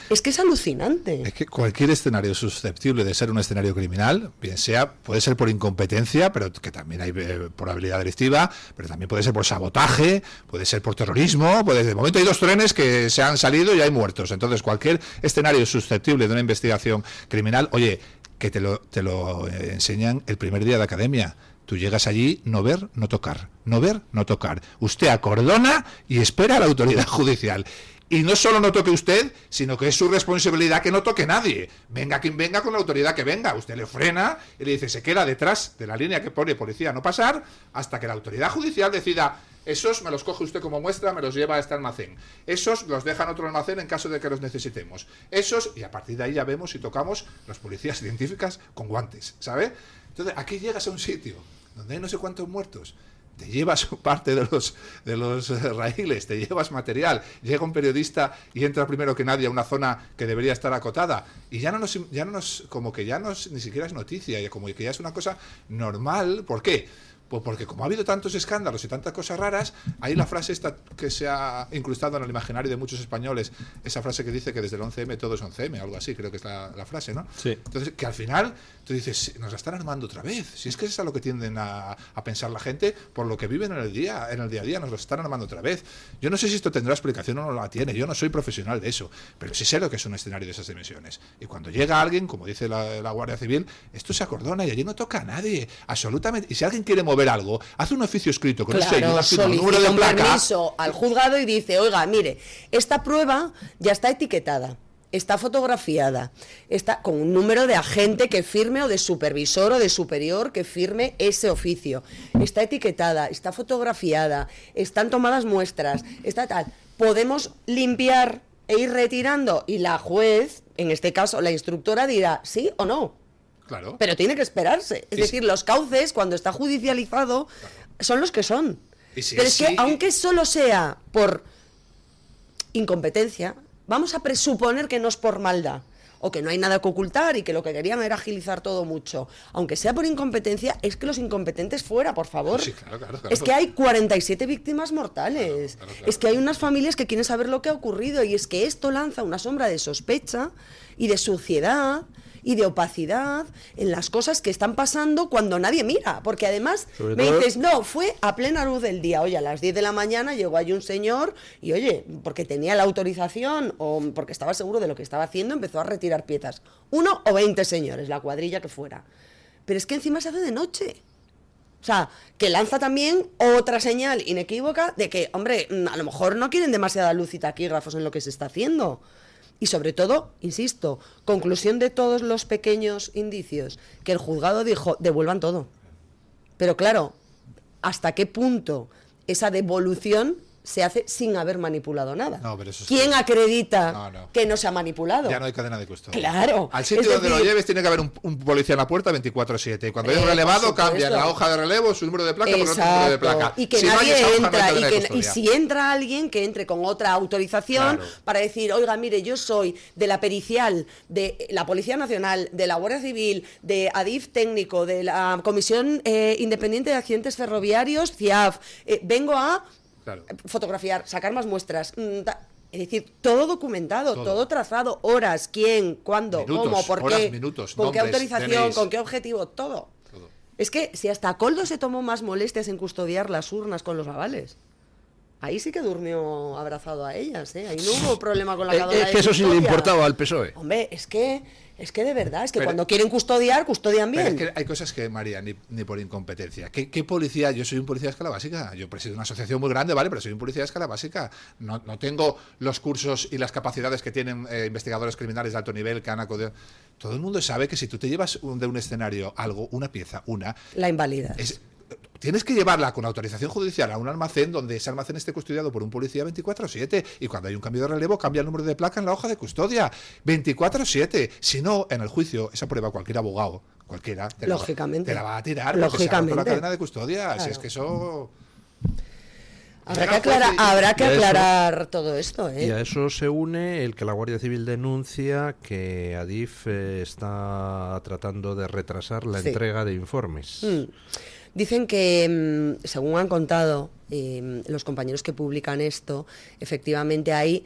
es que es alucinante. Es que cualquier escenario susceptible de ser un escenario criminal, bien sea, puede ser por incompetencia, pero que también hay por habilidad delictiva, pero también puede ser por sabotaje, puede ser por terrorismo, de momento hay 2 trenes que se han salido y hay muertos. Entonces, cualquier escenario susceptible de una investigación criminal, oye, que te lo enseñan el primer día de academia. Tú llegas allí, no ver, no tocar. No ver, no tocar. Usted acordona y espera a la autoridad judicial. Y no solo no toque usted, sino que es su responsabilidad que no toque nadie. Venga quien venga con la autoridad que venga. Usted le frena y le dice, se queda detrás de la línea que pone policía no pasar, hasta que la autoridad judicial decida, esos me los coge usted como muestra, me los lleva a este almacén. Esos los deja en otro almacén en caso de que los necesitemos. Esos, y a partir de ahí ya vemos y tocamos los policías científicas con guantes, ¿sabe? Entonces, aquí llegas a un sitio donde hay no sé cuántos muertos, te llevas parte de los raíles, te llevas material, llega un periodista y entra primero que nadie a una zona que debería estar acotada, y ya no nos como que ya no ni siquiera es noticia, y como que ya es una cosa normal. ¿Por qué? Pues porque como ha habido tantos escándalos y tantas cosas raras, hay la frase esta que se ha incrustado en el imaginario de muchos españoles, esa frase que dice que desde el 11M todo es 11M, algo así, creo que es la frase, ¿no? Sí. Entonces, que al final tú dices, nos la están armando otra vez. Si es que es a lo que tienden a pensar la gente, por lo que viven en el día a día, nos lo están armando otra vez. Yo no sé si esto tendrá explicación o no la tiene, yo no soy profesional de eso, pero sí sé lo que es un escenario de esas dimensiones. Y cuando llega alguien, como dice la Guardia Civil, esto se acordona y allí no toca a nadie, absolutamente. Y si alguien quiere mover algo, hace un oficio escrito con un sello, un número de placa, permiso al juzgado y dice, oiga, mire, esta prueba ya está etiquetada, está fotografiada, está con un número de agente que firme, o de supervisor o de superior que firme ese oficio, está etiquetada, está fotografiada, están tomadas muestras, está tal, podemos limpiar e ir retirando, y la juez, en este caso la instructora, dirá sí o no. Claro. Pero tiene que esperarse. Es decir, los cauces, cuando está judicializado, son los que son. Pero es que, aunque solo sea por incompetencia, vamos a presuponer que no es por maldad, o que no hay nada que ocultar y que lo que querían era agilizar todo mucho. Aunque sea por incompetencia, es que los incompetentes fuera, por favor. Sí, claro. Es que hay 47 víctimas mortales. Claro. Es que hay unas familias que quieren saber lo que ha ocurrido, y es que esto lanza una sombra de sospecha y de suciedad y de opacidad en las cosas que están pasando cuando nadie mira, porque además me dices, no, fue a plena luz del día, oye, a las 10 de la mañana llegó allí un señor y, oye, porque tenía la autorización o porque estaba seguro de lo que estaba haciendo, empezó a retirar piezas. 1 o 20 señores, la cuadrilla que fuera. Pero es que encima se hace de noche. O sea, que lanza también otra señal inequívoca de que, hombre, a lo mejor no quieren demasiada luz y taquígrafos en lo que se está haciendo. Y sobre todo, insisto, conclusión de todos los pequeños indicios, que el juzgado dijo, devuelvan todo. Pero claro, ¿hasta qué punto esa devolución se hace sin haber manipulado nada? No, pero eso ¿Quién acredita que no se ha manipulado? Ya no hay cadena de custodia. Claro. Al sitio donde lo lleves tiene que haber un policía en la puerta 24/7. Y cuando hay un relevado, cambia la hoja de relevo, su número de placa por otro número de placa. Y que si nadie entra, y si entra alguien, que entre con otra autorización, claro, para decir, oiga, mire, yo soy de la pericial, de la Policía Nacional, de la Guardia Civil, de ADIF técnico, de la Comisión Independiente de Accidentes Ferroviarios, CIAF, vengo a... Claro. Fotografiar, sacar más muestras, es decir, todo documentado, todo trazado, horas, quién, cuándo, minutos, cómo, por qué, minutos, con nombres, qué autorización, DNIs, con qué objetivo, todo. Es que si hasta Coldo se tomó más molestias en custodiar las urnas con los avales, ahí sí que durmió abrazado a ellas, ¿eh? Ahí no hubo problema con la cadena. Es que eso sí le importaba al PSOE. Hombre, es que de verdad, es que cuando quieren custodiar, custodian bien. Pero es que hay cosas que, María, ni por incompetencia. ¿Qué policía? Yo soy un policía de escala básica. Yo presido una asociación muy grande, ¿vale? Pero soy un policía de escala básica. No tengo los cursos y las capacidades que tienen investigadores criminales de alto nivel que han acudido. Todo el mundo sabe que si tú te llevas de un escenario algo, una pieza, la invalida. Tienes que llevarla con autorización judicial a un almacén donde ese almacén esté custodiado por un policía 24/7 y cuando hay un cambio de relevo cambia el número de placa en la hoja de custodia 24/7. Si no, en el juicio, esa prueba cualquier abogado, cualquiera, te la va a tirar porque se ha roto la cadena de custodia. Claro. Si es que eso... Habrá que aclarar todo esto, ¿eh? Y a eso se une el que la Guardia Civil denuncia que ADIF está tratando de retrasar la entrega de informes. Dicen que, según han contado los compañeros que publican esto, efectivamente hay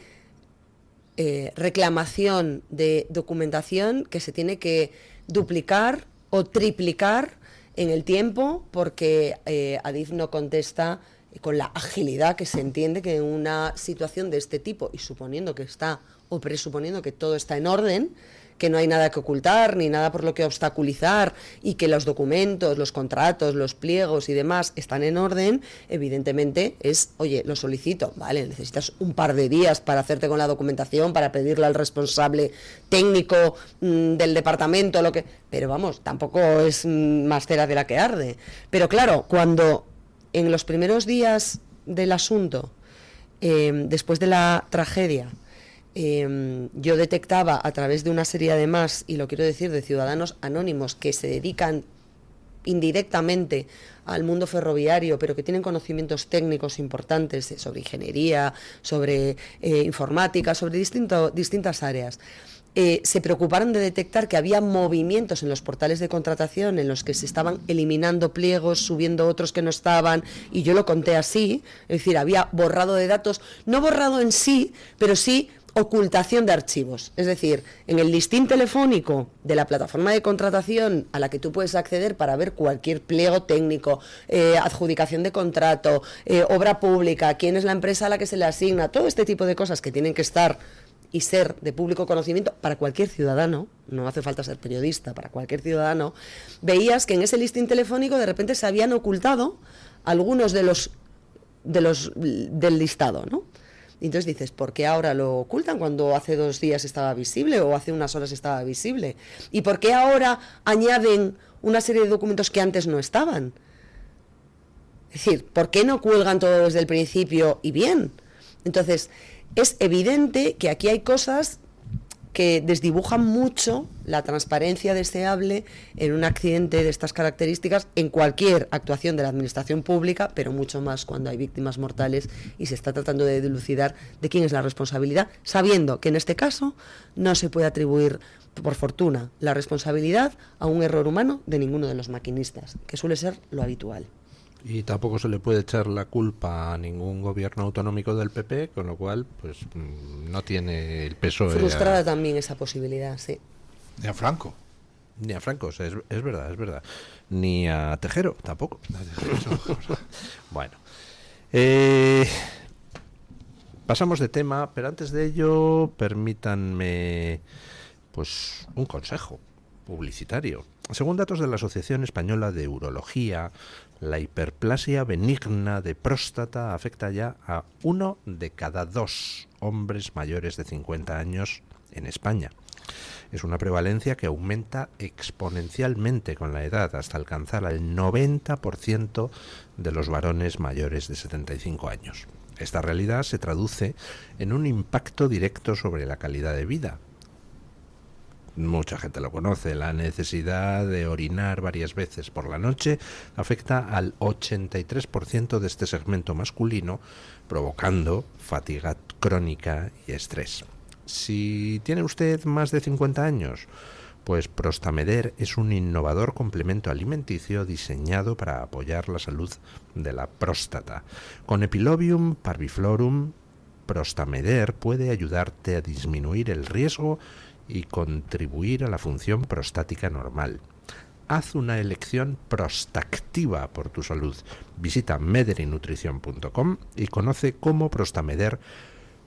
reclamación de documentación que se tiene que duplicar o triplicar en el tiempo porque Adif no contesta con la agilidad que se entiende que en una situación de este tipo, y suponiendo que está, o presuponiendo que todo está en orden, que no hay nada que ocultar, ni nada por lo que obstaculizar, y que los documentos, los contratos, los pliegos y demás están en orden, evidentemente es, oye, lo solicito, vale, necesitas un par de días para hacerte con la documentación, para pedirle al responsable técnico del departamento, lo que... Pero vamos, tampoco es más cera de la que arde. Pero claro, cuando en los primeros días del asunto, después de la tragedia, yo detectaba a través de una serie además, y lo quiero decir, de ciudadanos anónimos que se dedican indirectamente al mundo ferroviario, pero que tienen conocimientos técnicos importantes sobre ingeniería, sobre informática, sobre distintas áreas. Se preocuparon de detectar que había movimientos en los portales de contratación en los que se estaban eliminando pliegos, subiendo otros que no estaban, y yo lo conté así, es decir, había borrado de datos, no borrado en sí, pero sí ocultación de archivos. Es decir, en el listín telefónico de la plataforma de contratación a la que tú puedes acceder para ver cualquier pliego técnico, adjudicación de contrato, obra pública, quién es la empresa a la que se le asigna, todo este tipo de cosas que tienen que estar y ser de público conocimiento para cualquier ciudadano, no hace falta ser periodista, para cualquier ciudadano, veías que en ese listín telefónico de repente se habían ocultado algunos del listado, ¿no? Y entonces dices, ¿por qué ahora lo ocultan cuando hace 2 días estaba visible o hace unas horas estaba visible? ¿Y por qué ahora añaden una serie de documentos que antes no estaban? Es decir, ¿por qué no cuelgan todo desde el principio y bien? Entonces, es evidente que aquí hay cosas que desdibujan mucho la transparencia deseable en un accidente de estas características, en cualquier actuación de la administración pública, pero mucho más cuando hay víctimas mortales y se está tratando de dilucidar de quién es la responsabilidad, sabiendo que en este caso no se puede atribuir, por fortuna, la responsabilidad a un error humano de ninguno de los maquinistas, que suele ser lo habitual. Y tampoco se le puede echar la culpa a ningún gobierno autonómico del PP, con lo cual pues no tiene el peso. Frustrada también esa posibilidad, sí. Ni a Franco. Ni a Franco, es verdad, es verdad. Ni a Tejero, tampoco. Bueno. Pasamos de tema, pero antes de ello, permítanme pues un consejo publicitario. Según datos de la Asociación Española de Urología, la hiperplasia benigna de próstata afecta ya a 1 de cada 2 hombres mayores de 50 años en España. Es una prevalencia que aumenta exponencialmente con la edad hasta alcanzar al 90% de los varones mayores de 75 años. Esta realidad se traduce en un impacto directo sobre la calidad de vida. Mucha gente lo conoce, la necesidad de orinar varias veces por la noche afecta al 83% de este segmento masculino, provocando fatiga crónica y estrés. Si tiene usted más de 50 años, pues Prostameder es un innovador complemento alimenticio diseñado para apoyar la salud de la próstata. Con Epilobium parviflorum, Prostameder puede ayudarte a disminuir el riesgo y contribuir a la función prostática normal. Haz una elección prostactiva por tu salud. Visita mederinutrición.com y conoce cómo Prostameder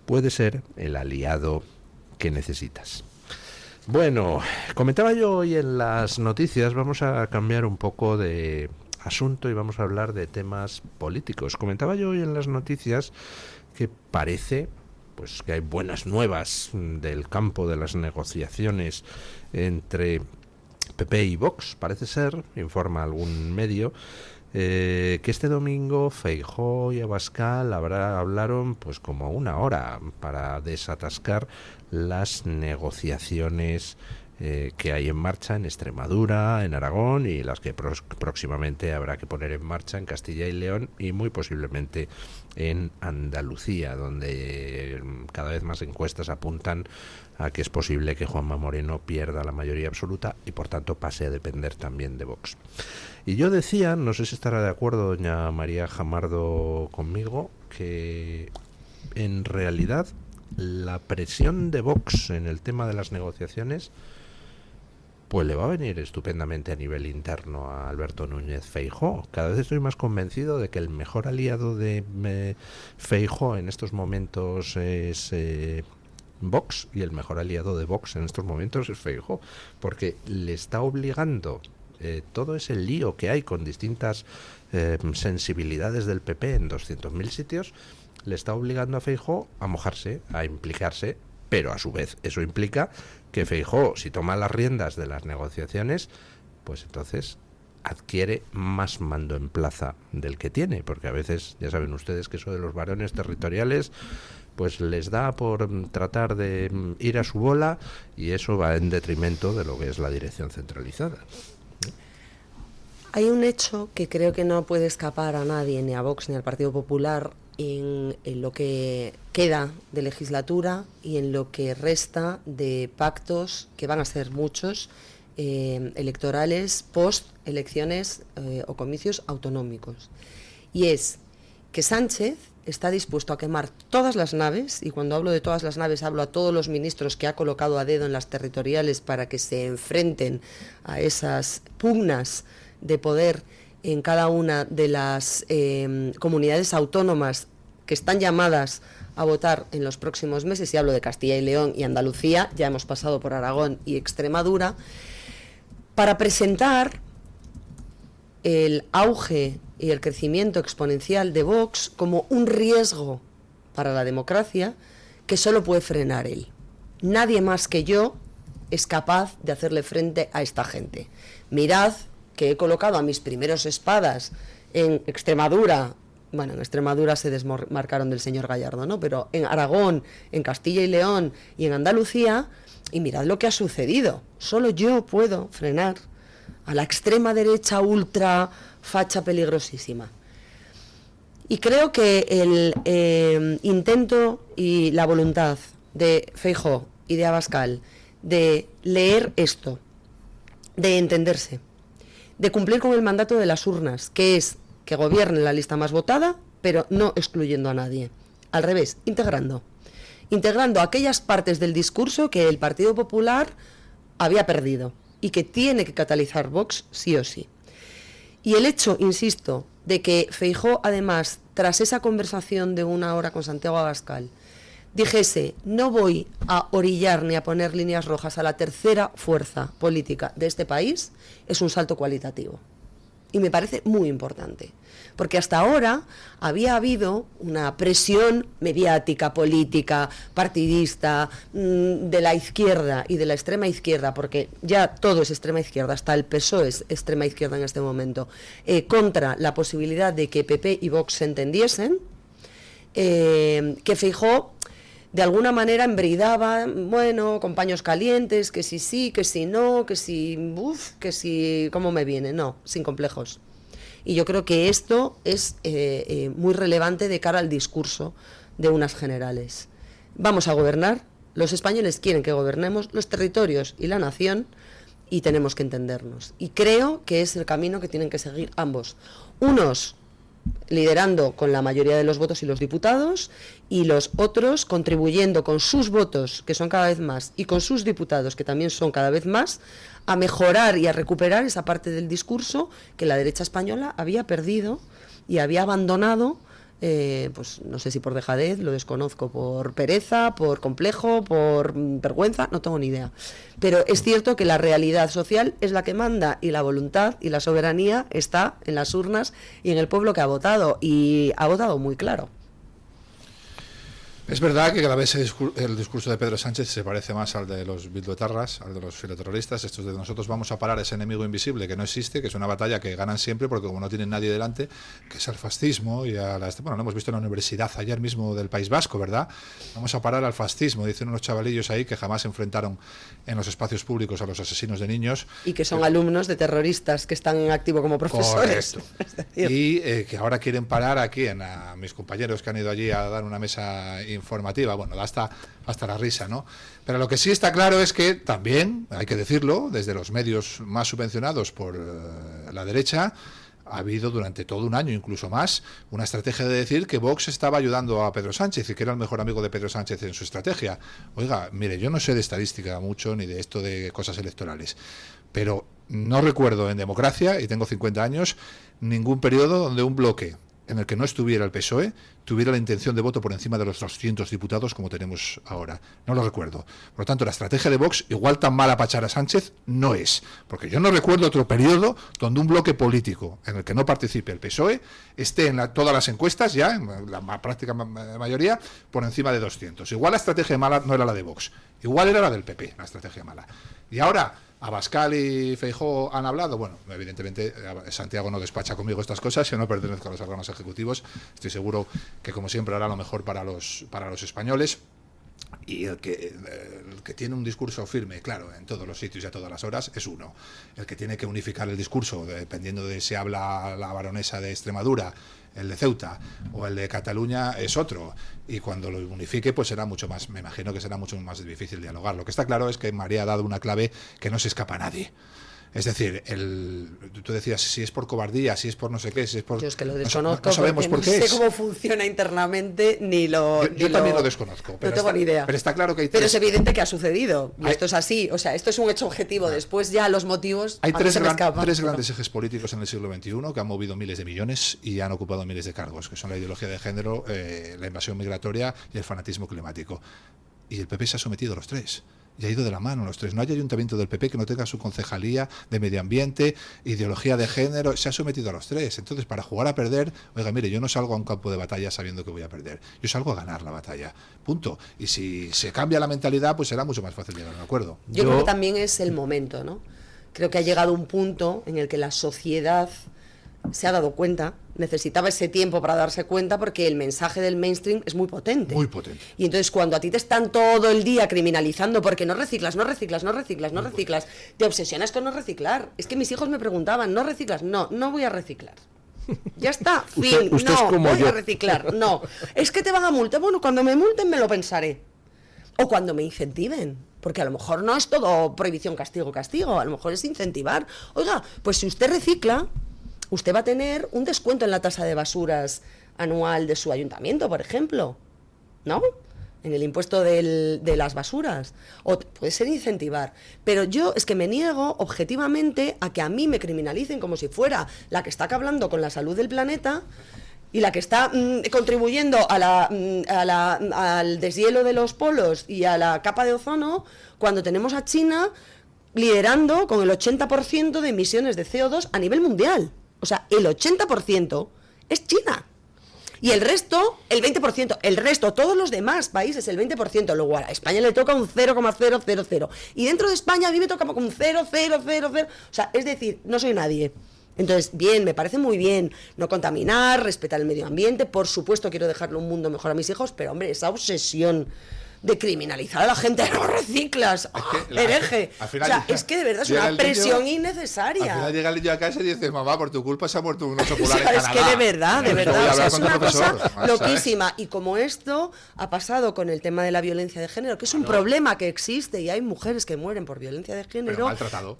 puede ser el aliado que necesitas. Bueno, comentaba yo hoy en las noticias, vamos a cambiar un poco de asunto y vamos a hablar de temas políticos. Comentaba yo hoy en las noticias que parece pues que hay buenas nuevas del campo de las negociaciones entre PP y Vox. Parece ser, informa algún medio, que este domingo Feijóo y Abascal hablaron pues como 1 hora para desatascar las negociaciones que hay en marcha en Extremadura, en Aragón y las que próximamente habrá que poner en marcha en Castilla y León y muy posiblemente en Andalucía, donde cada vez más encuestas apuntan a que es posible que Juanma Moreno pierda la mayoría absoluta y por tanto pase a depender también de Vox. Y yo decía, no sé si estará de acuerdo doña María Jamardo conmigo, que en realidad la presión de Vox en el tema de las negociaciones pues le va a venir estupendamente a nivel interno a Alberto Núñez Feijóo. Cada vez estoy más convencido de que el mejor aliado de Feijóo en estos momentos es Vox, y el mejor aliado de Vox en estos momentos es Feijóo, porque le está obligando todo ese lío que hay con distintas sensibilidades del PP en 200.000 sitios, le está obligando a Feijóo a mojarse, a implicarse, pero a su vez eso implica que Feijóo, si toma las riendas de las negociaciones, pues entonces adquiere más mando en plaza del que tiene, porque a veces, ya saben ustedes que eso de los varones territoriales pues les da por tratar de ir a su bola, y eso va en detrimento de lo que es la dirección centralizada. Hay un hecho que creo que no puede escapar a nadie, ni a Vox ni al Partido Popular, en lo que queda de legislatura y en lo que resta de pactos, que van a ser muchos, electorales, post-elecciones o comicios autonómicos. Y es que Sánchez está dispuesto a quemar todas las naves, y cuando hablo de todas las naves hablo a todos los ministros que ha colocado a dedo en las territoriales para que se enfrenten a esas pugnas de poder en cada una de las comunidades autónomas que están llamadas a votar en los próximos meses, y hablo de Castilla y León y Andalucía, ya hemos pasado por Aragón y Extremadura, para presentar el auge y el crecimiento exponencial de Vox como un riesgo para la democracia que solo puede frenar él. Nadie más que yo es capaz de hacerle frente a esta gente. Mirad que he colocado a mis primeros espadas en Extremadura. Bueno, en Extremadura se desmarcaron del señor Gallardo, ¿no? Pero en Aragón, en Castilla y León y en Andalucía, y mirad lo que ha sucedido. Solo yo puedo frenar a la extrema derecha ultra facha peligrosísima. Y creo que el intento y la voluntad de Feijóo y de Abascal de leer esto, de entenderse, de cumplir con el mandato de las urnas, que es que gobierne la lista más votada, pero no excluyendo a nadie. Al revés, integrando aquellas partes del discurso que el Partido Popular había perdido y que tiene que catalizar Vox sí o sí. Y el hecho, insisto, de que Feijóo, además, tras esa conversación de 1 hora con Santiago Abascal, dijese: no voy a orillar ni a poner líneas rojas a la tercera fuerza política de este país, es un salto cualitativo. Y me parece muy importante, porque hasta ahora había habido una presión mediática, política, partidista, de la izquierda y de la extrema izquierda, porque ya todo es extrema izquierda, hasta el PSOE es extrema izquierda en este momento, contra la posibilidad de que PP y Vox se entendiesen, que Feijóo de alguna manera embridaba, bueno, con paños calientes, que si sí, que si no, que si, que si, ¿cómo me viene? No, sin complejos. Y yo creo que esto es muy relevante de cara al discurso de unas generales. Vamos a gobernar, los españoles quieren que gobernemos los territorios y la nación, y tenemos que entendernos. Y creo que es el camino que tienen que seguir ambos. Unos liderando con la mayoría de los votos y los diputados, y los otros contribuyendo con sus votos, que son cada vez más, y con sus diputados, que también son cada vez más, a mejorar y a recuperar esa parte del discurso que la derecha española había perdido y había abandonado, pues no sé si por dejadez, lo desconozco, por pereza, por complejo, por vergüenza, no tengo ni idea. Pero es cierto que la realidad social es la que manda, y la voluntad y la soberanía está en las urnas y en el pueblo que ha votado, y ha votado muy claro. Es verdad que cada vez el discurso de Pedro Sánchez se parece más al de los bilduetarras, al de los filoterroristas, estos de nosotros vamos a parar a ese enemigo invisible que no existe, que es una batalla que ganan siempre porque como no tienen nadie delante, que es al fascismo y a bueno, lo hemos visto en la universidad ayer mismo del País Vasco, ¿verdad? Vamos a parar al fascismo, dicen unos chavalillos ahí que jamás enfrentaron en los espacios públicos a los asesinos de niños. Y que son alumnos de terroristas que están en activo como profesores. Y que ahora quieren parar aquí a mis compañeros que han ido allí a dar una mesa informativa, bueno, da hasta la risa, ¿no? Pero lo que sí está claro es que también, hay que decirlo, desde los medios más subvencionados por la derecha, ha habido durante todo un año, incluso más, una estrategia de decir que Vox estaba ayudando a Pedro Sánchez y que era el mejor amigo de Pedro Sánchez en su estrategia. Oiga, mire, yo no sé de estadística mucho ni de esto de cosas electorales, pero no recuerdo en democracia, y tengo 50 años, ningún periodo donde un bloque en el que no estuviera el PSOE tuviera la intención de voto por encima de los 200 diputados como tenemos ahora. No lo recuerdo. Por lo tanto, la estrategia de Vox, igual tan mala para echar a Sánchez, no es. Porque yo no recuerdo otro periodo donde un bloque político en el que no participe el PSOE esté en todas las encuestas, ya, en la práctica mayoría, por encima de 200. Igual la estrategia mala no era la de Vox. Igual era la del PP, la estrategia mala. Y ahora Abascal y Feijóo han hablado. Bueno, evidentemente Santiago no despacha conmigo estas cosas, yo no pertenezco a los órganos ejecutivos. Estoy seguro que, como siempre, hará lo mejor para los españoles. Y el que tiene un discurso firme, claro, en todos los sitios y a todas las horas, es uno. El que tiene que unificar el discurso, dependiendo de si habla la baronesa de Extremadura, el de Ceuta o el de Cataluña, es otro. Y cuando lo unifique, pues será mucho más, me imagino que será mucho más difícil dialogar. Lo que está claro es que María ha dado una clave que no se escapa a nadie. Es decir, tú decías si es por cobardía, si es por no sé qué, si es por... Yo es que lo desconozco, no sabemos por qué no sé cómo funciona internamente, ni lo... Yo también lo desconozco. No tengo ni idea. Pero está claro que hay Pero es evidente que ha sucedido, y esto es así, o sea, esto es un hecho objetivo, después ya los motivos... Hay tres grandes ejes políticos en el siglo XXI que han movido miles de millones y han ocupado miles de cargos, que son la ideología de género, la invasión migratoria y el fanatismo climático. Y el PP se ha sometido a los tres. Y ha ido de la mano los tres. No hay ayuntamiento del PP que no tenga su concejalía de medio ambiente, ideología de género. Se ha sometido a los tres. Entonces, para jugar a perder, oiga, mire, yo no salgo a un campo de batalla sabiendo que voy a perder. Yo salgo a ganar la batalla. Punto. Y si se cambia la mentalidad, pues será mucho más fácil llegar a un acuerdo. Yo creo que también es el momento, ¿no? Creo que ha llegado un punto en el que la sociedad se ha dado cuenta, necesitaba ese tiempo para darse cuenta, porque el mensaje del mainstream es muy potente. Muy potente. Y entonces cuando a ti te están todo el día criminalizando porque no reciclas, te obsesionas con no reciclar. Es que mis hijos me preguntaban, ¿no reciclas? No voy a reciclar. Ya está, fin, usted no voy a reciclar, no. Es que te van a multar. Bueno, cuando me multen me lo pensaré. O cuando me incentiven. Porque a lo mejor no es todo prohibición, castigo, a lo mejor es incentivar. Oiga, pues si usted recicla, usted va a tener un descuento en la tasa de basuras anual de su ayuntamiento, por ejemplo, ¿no? En el impuesto de las basuras. O puede ser incentivar. Pero yo es que me niego objetivamente a que a mí me criminalicen como si fuera la que está acabando con la salud del planeta y la que está contribuyendo al deshielo de los polos y a la capa de ozono, cuando tenemos a China liderando con el 80% de emisiones de CO2 a nivel mundial. O sea, el 80% es China. Y el resto, el 20%. El resto, todos los demás países, el 20%. Luego a España le toca un 0,000. Y dentro de España a mí me toca un 0,000. O sea, es decir, no soy nadie. Entonces, bien, me parece muy bien no contaminar, respetar el medio ambiente. Por supuesto, quiero dejarle un mundo mejor a mis hijos, pero, hombre, esa obsesión de criminalizar a la gente, no reciclas, hereje. O sea, es que de verdad es una presión innecesaria. Al final llega el niño a casa y dice, mamá, por tu culpa se ha muerto un oso polar en Canadá. Es que de verdad, o sea, es una cosa loquísima. Y como esto ha pasado con el tema de la violencia de género, que es un problema que existe y hay mujeres que mueren por violencia de género, pero maltratado.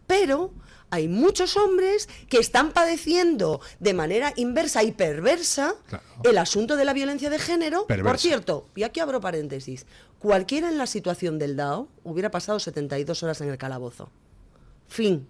Pero hay muchos hombres que están padeciendo de manera inversa y perversa el asunto de la violencia de género. Perversa. Por cierto, y aquí abro paréntesis, cualquiera en la situación del DAO hubiera pasado 72 horas en el calabozo. Fin.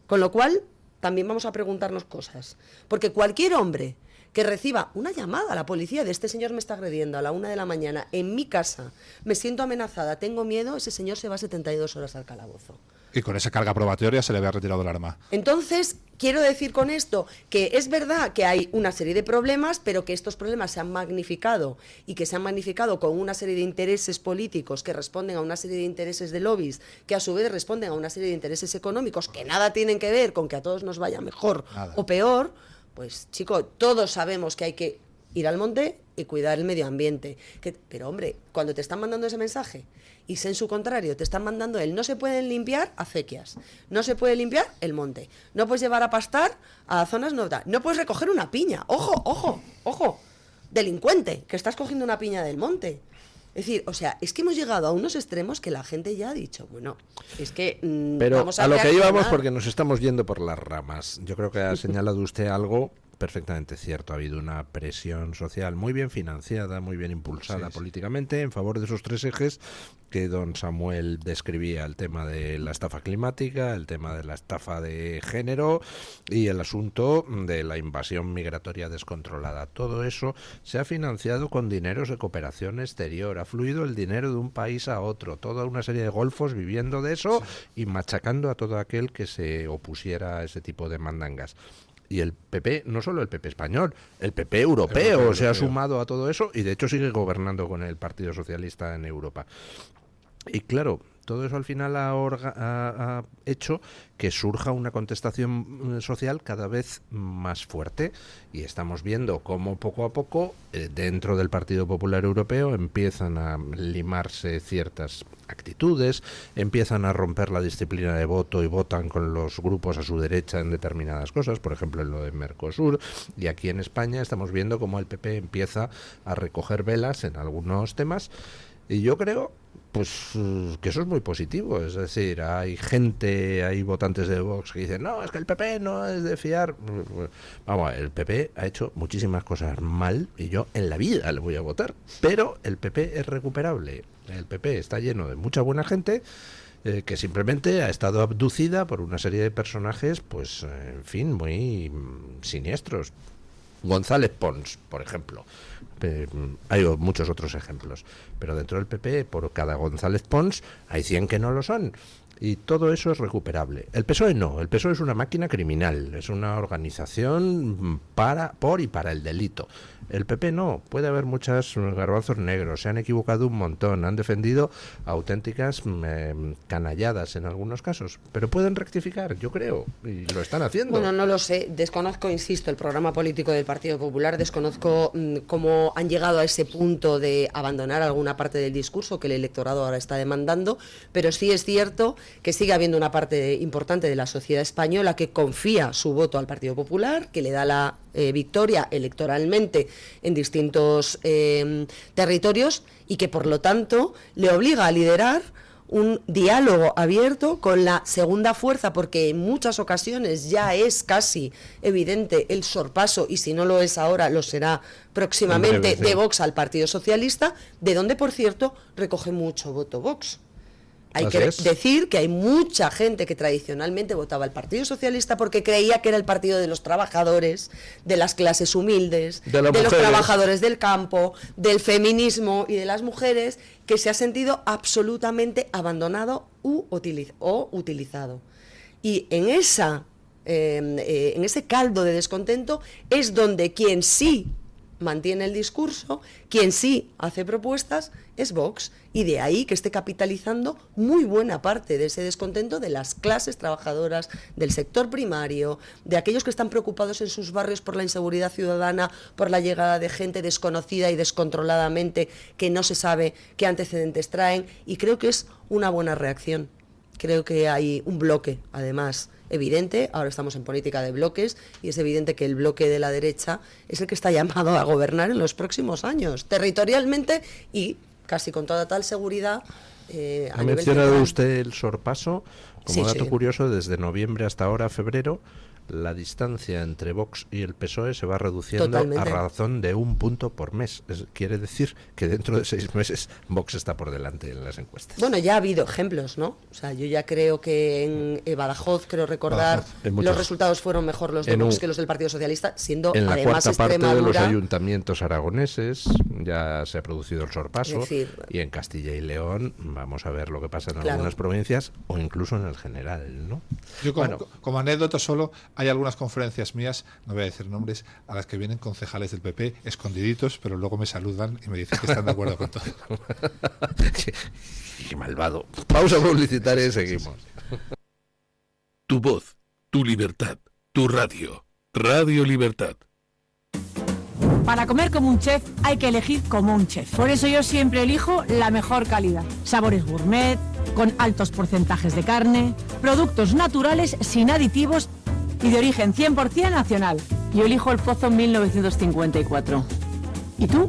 Con lo cual, también vamos a preguntarnos cosas. Porque cualquier hombre que reciba una llamada a la policía de este señor me está agrediendo a la 1 de la mañana en mi casa, me siento amenazada, tengo miedo, ese señor se va 72 horas al calabozo. Y con esa carga probatoria se le había retirado el arma. Entonces, quiero decir con esto que es verdad que hay una serie de problemas, pero que estos problemas se han magnificado y que se han magnificado con una serie de intereses políticos que responden a una serie de intereses de lobbies, que a su vez responden a una serie de intereses económicos que nada tienen que ver con que a todos nos vaya mejor o peor. Pues, chico, todos sabemos que hay que ir al monte y cuidar el medio ambiente. Pero, hombre, cuando te están mandando ese mensaje y en su contrario te están mandando el no se pueden limpiar acequias, no se puede limpiar el monte, no puedes llevar a pastar a zonas no puedes recoger una piña, ojo, delincuente, que estás cogiendo una piña del monte. Es decir, o sea, es que hemos llegado a unos extremos que la gente ya ha dicho, bueno, es que Pero vamos a lo que reaccionar. íbamos, porque nos estamos yendo por las ramas. Yo creo que ha señalado usted algo perfectamente cierto. Ha habido una presión social muy bien financiada, muy bien impulsada políticamente en favor de esos 3 ejes que don Samuel describía: el tema de la estafa climática, el tema de la estafa de género y el asunto de la invasión migratoria descontrolada. Todo eso se ha financiado con dineros de cooperación exterior, ha fluido el dinero de un país a otro, toda una serie de golfos viviendo de eso y machacando a todo aquel que se opusiera a ese tipo de mandangas. Y el PP, no solo el PP español, el PP europeo se ha sumado a todo eso y de hecho sigue gobernando con el Partido Socialista en Europa. Y claro, todo eso al final ha hecho que surja una contestación social cada vez más fuerte, y estamos viendo cómo poco a poco dentro del Partido Popular Europeo empiezan a limarse ciertas actitudes, empiezan a romper la disciplina de voto y votan con los grupos a su derecha en determinadas cosas, por ejemplo en lo de Mercosur, y aquí en España estamos viendo cómo el PP empieza a recoger velas en algunos temas. Y yo creo pues que eso es muy positivo. Es decir, hay votantes de Vox que dicen, no, es que el PP no es de fiar. Vamos, el PP ha hecho muchísimas cosas mal y yo en la vida le voy a votar, pero el PP es recuperable. El PP está lleno de mucha buena gente que simplemente ha estado abducida por una serie de personajes, pues, en fin, muy siniestros. González Pons, por ejemplo. Hay muchos otros ejemplos, pero dentro del PP, por cada González Pons, hay 100 que no lo son. Y todo eso es recuperable. El PSOE no. El PSOE es una máquina criminal, es una organización por y para el delito. El PP no. Puede haber muchos garbanzos negros, se han equivocado un montón, han defendido auténticas canalladas en algunos casos, pero pueden rectificar, yo creo, y lo están haciendo. Bueno, no lo sé, desconozco, insisto, el programa político del Partido Popular, desconozco cómo han llegado a ese punto de abandonar alguna parte del discurso que el electorado ahora está demandando, pero sí es cierto que sigue habiendo una parte importante de la sociedad española que confía su voto al Partido Popular, que le da la victoria electoralmente en distintos territorios y que por lo tanto le obliga a liderar un diálogo abierto con la segunda fuerza, porque en muchas ocasiones ya es casi evidente el sorpaso, y si no lo es ahora lo será próximamente, de Vox al Partido Socialista, de donde por cierto recoge mucho voto Vox. Hay que decir que hay mucha gente que tradicionalmente votaba al Partido Socialista porque creía que era el partido de los trabajadores, de las clases humildes, de los trabajadores del campo, del feminismo y de las mujeres, que se ha sentido absolutamente abandonado o utilizado. Y en ese caldo de descontento es donde quien sí mantiene el discurso, quien sí hace propuestas, es Vox, y de ahí que esté capitalizando muy buena parte de ese descontento de las clases trabajadoras, del sector primario, de aquellos que están preocupados en sus barrios por la inseguridad ciudadana, por la llegada de gente desconocida y descontroladamente que no se sabe qué antecedentes traen, y creo que es una buena reacción. Creo que hay un bloque, además, evidente. Ahora estamos en política de bloques y es evidente que el bloque de la derecha es el que está llamado a gobernar en los próximos años, territorialmente y casi con toda tal seguridad. Ha mencionado usted el sorpaso. Como dato curioso, desde noviembre hasta ahora, febrero, la distancia entre Vox y el PSOE se va reduciendo a razón de 1 punto por mes. Quiere decir que dentro de 6 meses Vox está por delante en las encuestas. Bueno, ya ha habido ejemplos, ¿no? O sea, yo ya creo que en Badajoz, creo recordar, los resultados fueron mejor los de Vox que los del Partido Socialista, siendo en la además cuarta parte de los ayuntamientos aragoneses ya se ha producido el sorpaso, y en Castilla y León vamos a ver lo que pasa en algunas provincias o incluso en el general, ¿no? Yo como anécdota solo, hay algunas conferencias mías, no voy a decir nombres, a las que vienen concejales del PP escondiditos, pero luego me saludan y me dicen que están de acuerdo con todo. Qué malvado. Pausa publicitaria y seguimos. Tu voz, tu libertad, tu radio. Radio Libertad. Para comer como un chef hay que elegir como un chef. Por eso yo siempre elijo la mejor calidad. Sabores gourmet, con altos porcentajes de carne, productos naturales sin aditivos y de origen 100% nacional. Yo elijo el Pozo 1954. ¿Y tú?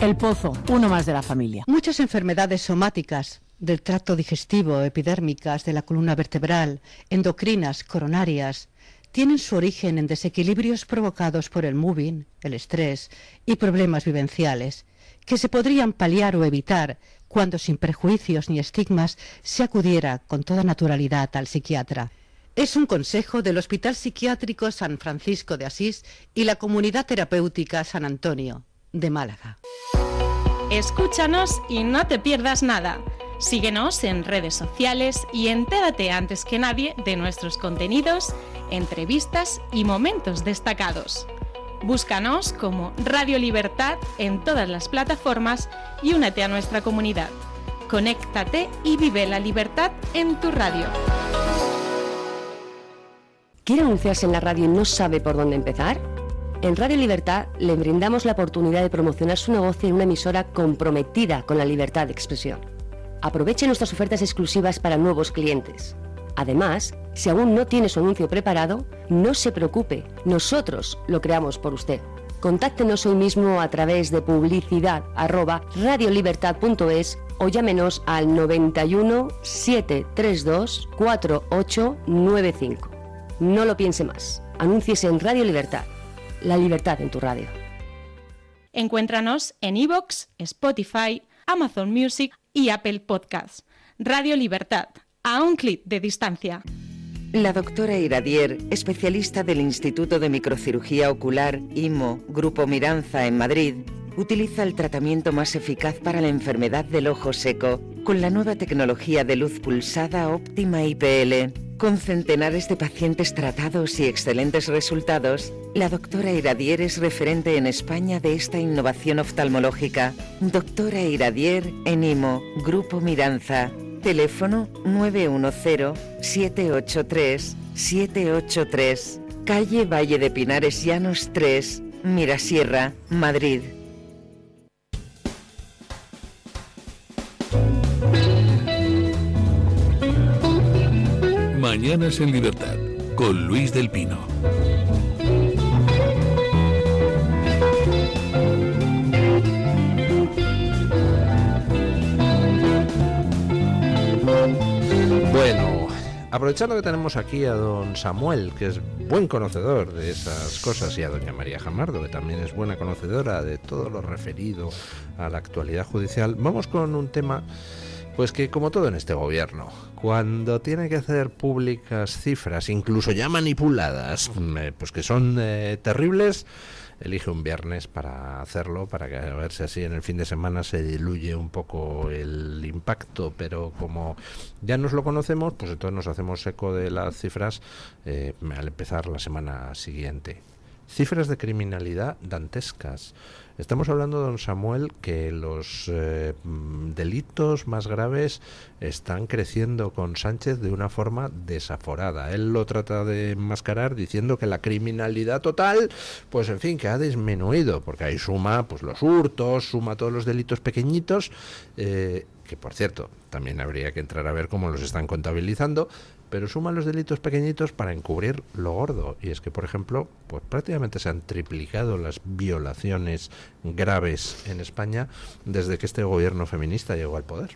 El Pozo, uno más de la familia. Muchas enfermedades somáticas del tracto digestivo, epidérmicas, de la columna vertebral, endocrinas, coronarias, tienen su origen en desequilibrios provocados por el moving, el estrés y problemas vivenciales, que se podrían paliar o evitar cuando sin prejuicios ni estigmas se acudiera con toda naturalidad al psiquiatra. Es un consejo del Hospital Psiquiátrico San Francisco de Asís y la Comunidad Terapéutica San Antonio de Málaga. Escúchanos y no te pierdas nada. Síguenos en redes sociales y entérate antes que nadie de nuestros contenidos, entrevistas y momentos destacados. Búscanos como Radio Libertad en todas las plataformas y únete a nuestra comunidad. Conéctate y vive la libertad en tu radio. ¿Quiere anunciarse en la radio y no sabe por dónde empezar? En Radio Libertad le brindamos la oportunidad de promocionar su negocio en una emisora comprometida con la libertad de expresión. Aproveche nuestras ofertas exclusivas para nuevos clientes. Además, si aún no tiene su anuncio preparado, no se preocupe, nosotros lo creamos por usted. Contáctenos hoy mismo a través de publicidad@radiolibertad.es o llámenos al 91 732 4895. No lo piense más, anúnciese en Radio Libertad. La libertad en tu radio. Encuéntranos en iVoox, Spotify, Amazon Music y Apple Podcasts. Radio Libertad, a un clic de distancia. La doctora Iradier, especialista del Instituto de Microcirugía Ocular, IMO, Grupo Miranza en Madrid, utiliza el tratamiento más eficaz para la enfermedad del ojo seco con la nueva tecnología de luz pulsada óptima IPL. Con centenares de pacientes tratados y excelentes resultados, la doctora Iradier es referente en España de esta innovación oftalmológica. Doctora Iradier en IMO, Grupo Miranza. Teléfono 910-783-783. Calle Valle de Pinares Llanos 3, Mirasierra, Madrid. Mañanas en Libertad, con Luis del Pino. Bueno, aprovechando que tenemos aquí a don Samuel, que es buen conocedor de esas cosas, y a doña María Jamardo, que también es buena conocedora de todo lo referido a la actualidad judicial, vamos con un tema, pues que como todo en este gobierno, cuando tiene que hacer públicas cifras, incluso ya manipuladas, pues que son terribles, elige un viernes para hacerlo, para que a ver si así en el fin de semana se diluye un poco el impacto, pero como ya nos lo conocemos, pues entonces nos hacemos eco de las cifras al empezar la semana siguiente. Cifras de criminalidad dantescas. Estamos hablando, don Samuel, que los delitos más graves están creciendo con Sánchez de una forma desaforada. Él lo trata de enmascarar diciendo que la criminalidad total, pues en fin, que ha disminuido, porque ahí suma pues los hurtos, suma todos los delitos pequeñitos, que por cierto, también habría que entrar a ver cómo los están contabilizando, pero suma los delitos pequeñitos para encubrir lo gordo. Y es que, por ejemplo, pues prácticamente se han triplicado las violaciones graves en España desde que este gobierno feminista llegó al poder.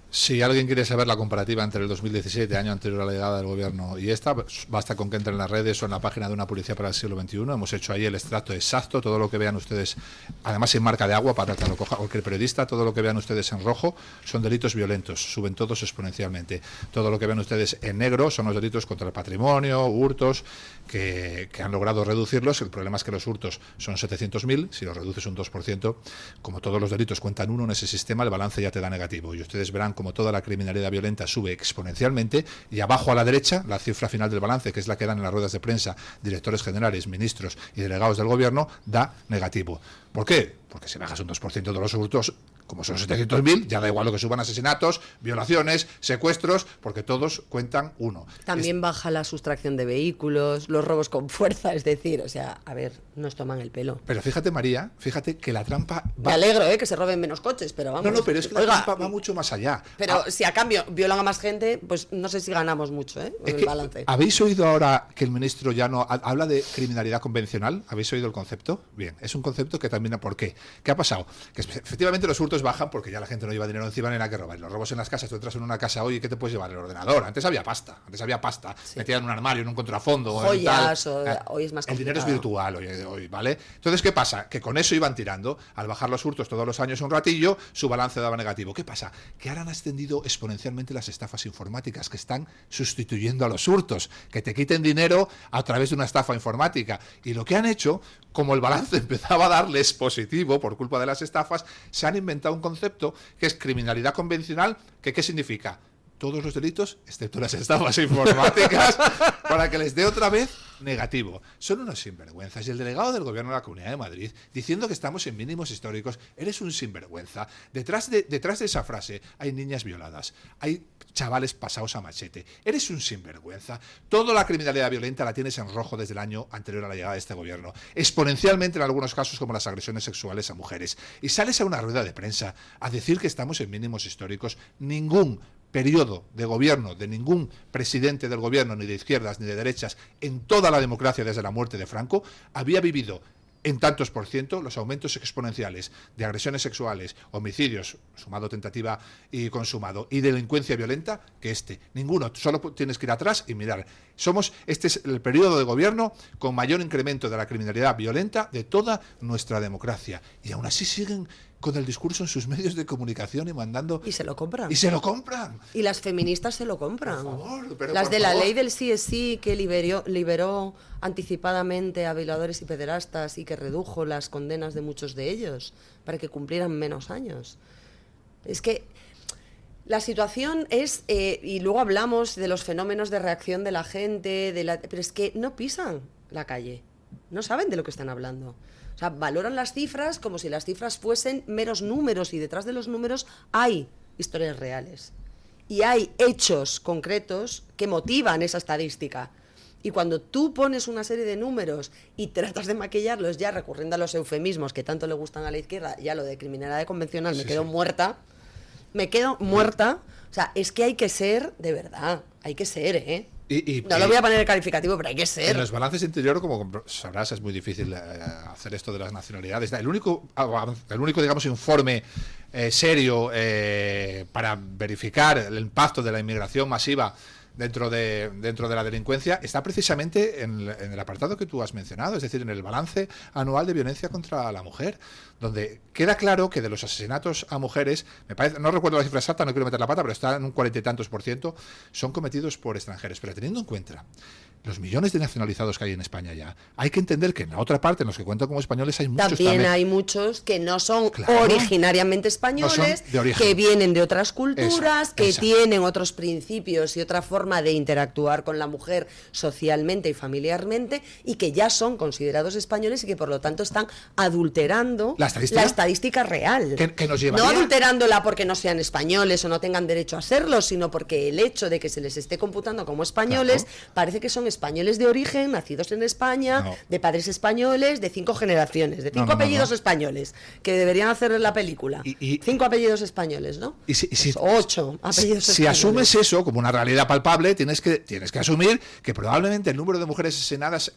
Si alguien quiere saber la comparativa entre el 2017, año anterior a la llegada del gobierno, y esta, basta con que entren en las redes o en la página de Una Policía para el Siglo XXI. Hemos hecho ahí el extracto exacto, todo lo que vean ustedes, además sin marca de agua para que lo coja cualquier periodista, todo lo que vean ustedes en rojo son delitos violentos, suben todos exponencialmente. Todo lo que vean ustedes en negro son los delitos contra el patrimonio, hurtos, que han logrado reducirlos. El problema es que los hurtos son 700.000, si los reduces un 2%, como todos los delitos cuentan uno en ese sistema, el balance ya te da negativo. Y ustedes verán como toda la criminalidad violenta sube exponencialmente, y abajo a la derecha la cifra final del balance, que es la que dan en las ruedas de prensa directores generales, ministros y delegados del gobierno, da negativo. ¿Por qué? Porque si bajas un 2% de los hurtos, como son 700.000, ya da igual lo que suban asesinatos, violaciones, secuestros, porque todos cuentan uno. También baja la sustracción de vehículos, los robos con fuerza, es decir, o sea, a ver, nos toman el pelo. Pero fíjate, María, fíjate que la trampa va... Me alegro, que se roben menos coches, pero vamos. No, pero es que la trampa va mucho más allá. Pero si a cambio violan a más gente, pues no sé si ganamos mucho, el balance. ¿Habéis oído ahora que el ministro Llano habla de criminalidad convencional? ¿Habéis oído el concepto? Bien, es un concepto que también, ¿por qué? ¿Qué ha pasado? Que efectivamente los hurtos bajan porque ya la gente no lleva dinero encima ni nada que robar. Los robos en las casas, tú entras en una casa hoy y ¿qué te puedes llevar? El ordenador. Antes había pasta, metían en un armario, en un contrafondo. Joyas, hoy es más complicado. El dinero es virtual hoy, ¿vale? Entonces, ¿qué pasa? Que con eso iban tirando. Al bajar los hurtos todos los años un ratillo, su balance daba negativo. ¿Qué pasa? Que ahora han ascendido exponencialmente las estafas informáticas que están sustituyendo a los hurtos, que te quiten dinero a través de una estafa informática. Y lo que han hecho, como el balance empezaba a darles positivo por culpa de las estafas, se han inventado un concepto que es criminalidad convencional, que ¿qué significa? Todos los delitos, excepto las estafas informáticas, para que les dé otra vez negativo. Son unos sinvergüenzas. Y el delegado del Gobierno de la Comunidad de Madrid, diciendo que estamos en mínimos históricos, eres un sinvergüenza. Detrás de esa frase hay niñas violadas, hay chavales pasados a machete. Eres un sinvergüenza. Toda la criminalidad violenta la tienes en rojo desde el año anterior a la llegada de este Gobierno. Exponencialmente en algunos casos, como las agresiones sexuales a mujeres. Y sales a una rueda de prensa a decir que estamos en mínimos históricos. Ningún periodo de gobierno de ningún presidente del gobierno, ni de izquierdas ni de derechas, en toda la democracia desde la muerte de Franco, había vivido en tantos por ciento los aumentos exponenciales de agresiones sexuales, homicidios, sumado tentativa y consumado, y delincuencia violenta, que ninguno. Solo tienes que ir atrás y mirar. Este es el periodo de gobierno con mayor incremento de la criminalidad violenta de toda nuestra democracia. Y aún así siguen con el discurso en sus medios de comunicación y mandando... Y se lo compran. Y se lo compran. Y las feministas se lo compran. Por favor, pero las por de favor. La ley del sí es sí, que liberó anticipadamente a violadores y pederastas y que redujo las condenas de muchos de ellos para que cumplieran menos años. Es que la situación es... y luego hablamos de los fenómenos de reacción de la gente, pero es que no pisan la calle. No saben de lo que están hablando. O sea, valoran las cifras como si las cifras fuesen meros números, y detrás de los números hay historias reales. Y hay hechos concretos que motivan esa estadística. Y cuando tú pones una serie de números y tratas de maquillarlos, ya recurriendo a los eufemismos que tanto le gustan a la izquierda, ya lo de criminalidad convencional, me quedo muerta. O sea, es que hay que ser, de verdad, hay que ser, no lo voy a poner el calificativo, pero hay que ser. En los balances interior, como sabrás, es muy difícil hacer esto de las nacionalidades. El único digamos, informe serio para verificar el impacto de la inmigración masiva dentro de la delincuencia está precisamente en el apartado que tú has mencionado, es decir, en el balance anual de violencia contra la mujer, donde queda claro que de los asesinatos a mujeres, me parece, no recuerdo la cifra exacta, no quiero meter la pata, pero está en un 40 y tantos %, son cometidos por extranjeros. Pero teniendo en cuenta los millones de nacionalizados que hay en España ya, hay que entender que en la otra parte, en los que cuentan como españoles, hay muchos también hay muchos que no son originariamente españoles, que vienen de otras culturas, que tienen otros principios y otra forma de interactuar con la mujer socialmente y familiarmente, y que ya son considerados españoles y que por lo tanto están adulterando la estadística real. Que nos llevaría... No adulterándola porque no sean españoles o no tengan derecho a serlo, sino porque el hecho de que se les esté computando como españoles, parece que son españoles de origen, nacidos en España, de padres españoles, de 5 generaciones, de 5 apellidos españoles, que deberían hacer la película. 5 apellidos españoles, ¿no? Y si 8 apellidos españoles. Si asumes eso como una realidad palpable, tienes que asumir que probablemente el número de mujeres asesinadas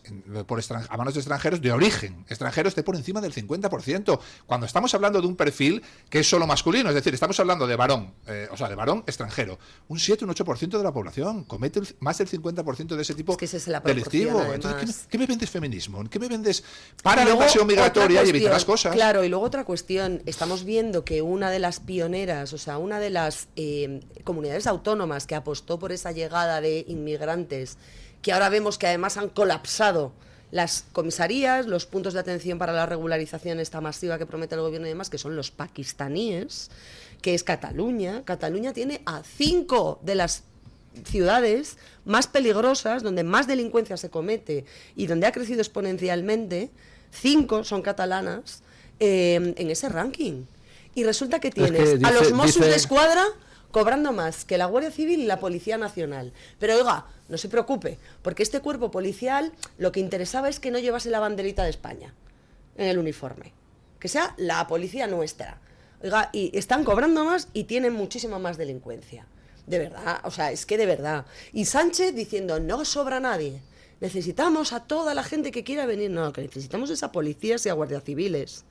a manos de extranjeros de origen extranjero esté por encima del 50%, cuando estamos hablando de un perfil que es solo masculino, es decir, estamos hablando de varón, de varón extranjero. Un 7, un 8% de la población comete más del 50% de ese tipo delictivo. Entonces, ¿qué me vendes feminismo? ¿Qué me vendes para la invasión migratoria y evitar las cosas? Claro, y luego otra cuestión, estamos viendo que una de las pioneras, una de las comunidades autónomas que apostó por esa llegada de inmigrantes, que ahora vemos que además han colapsado las comisarías, los puntos de atención para la regularización esta masiva que promete el gobierno y demás, que son los pakistaníes, que es Cataluña. Cataluña tiene a 5 de las ciudades más peligrosas, donde más delincuencia se comete y donde ha crecido exponencialmente. 5 son catalanas en ese ranking. Y resulta que tienes a los Mossos de Escuadra cobrando más que la Guardia Civil y la Policía Nacional. Pero oiga, no se preocupe, porque este cuerpo policial lo que interesaba es que no llevase la banderita de España en el uniforme, que sea la policía nuestra. Oiga, y están cobrando más y tienen muchísima más delincuencia. De verdad, es que de verdad. Y Sánchez diciendo, no sobra nadie, necesitamos a toda la gente que quiera venir. No, lo que necesitamos es a policías y a guardias civiles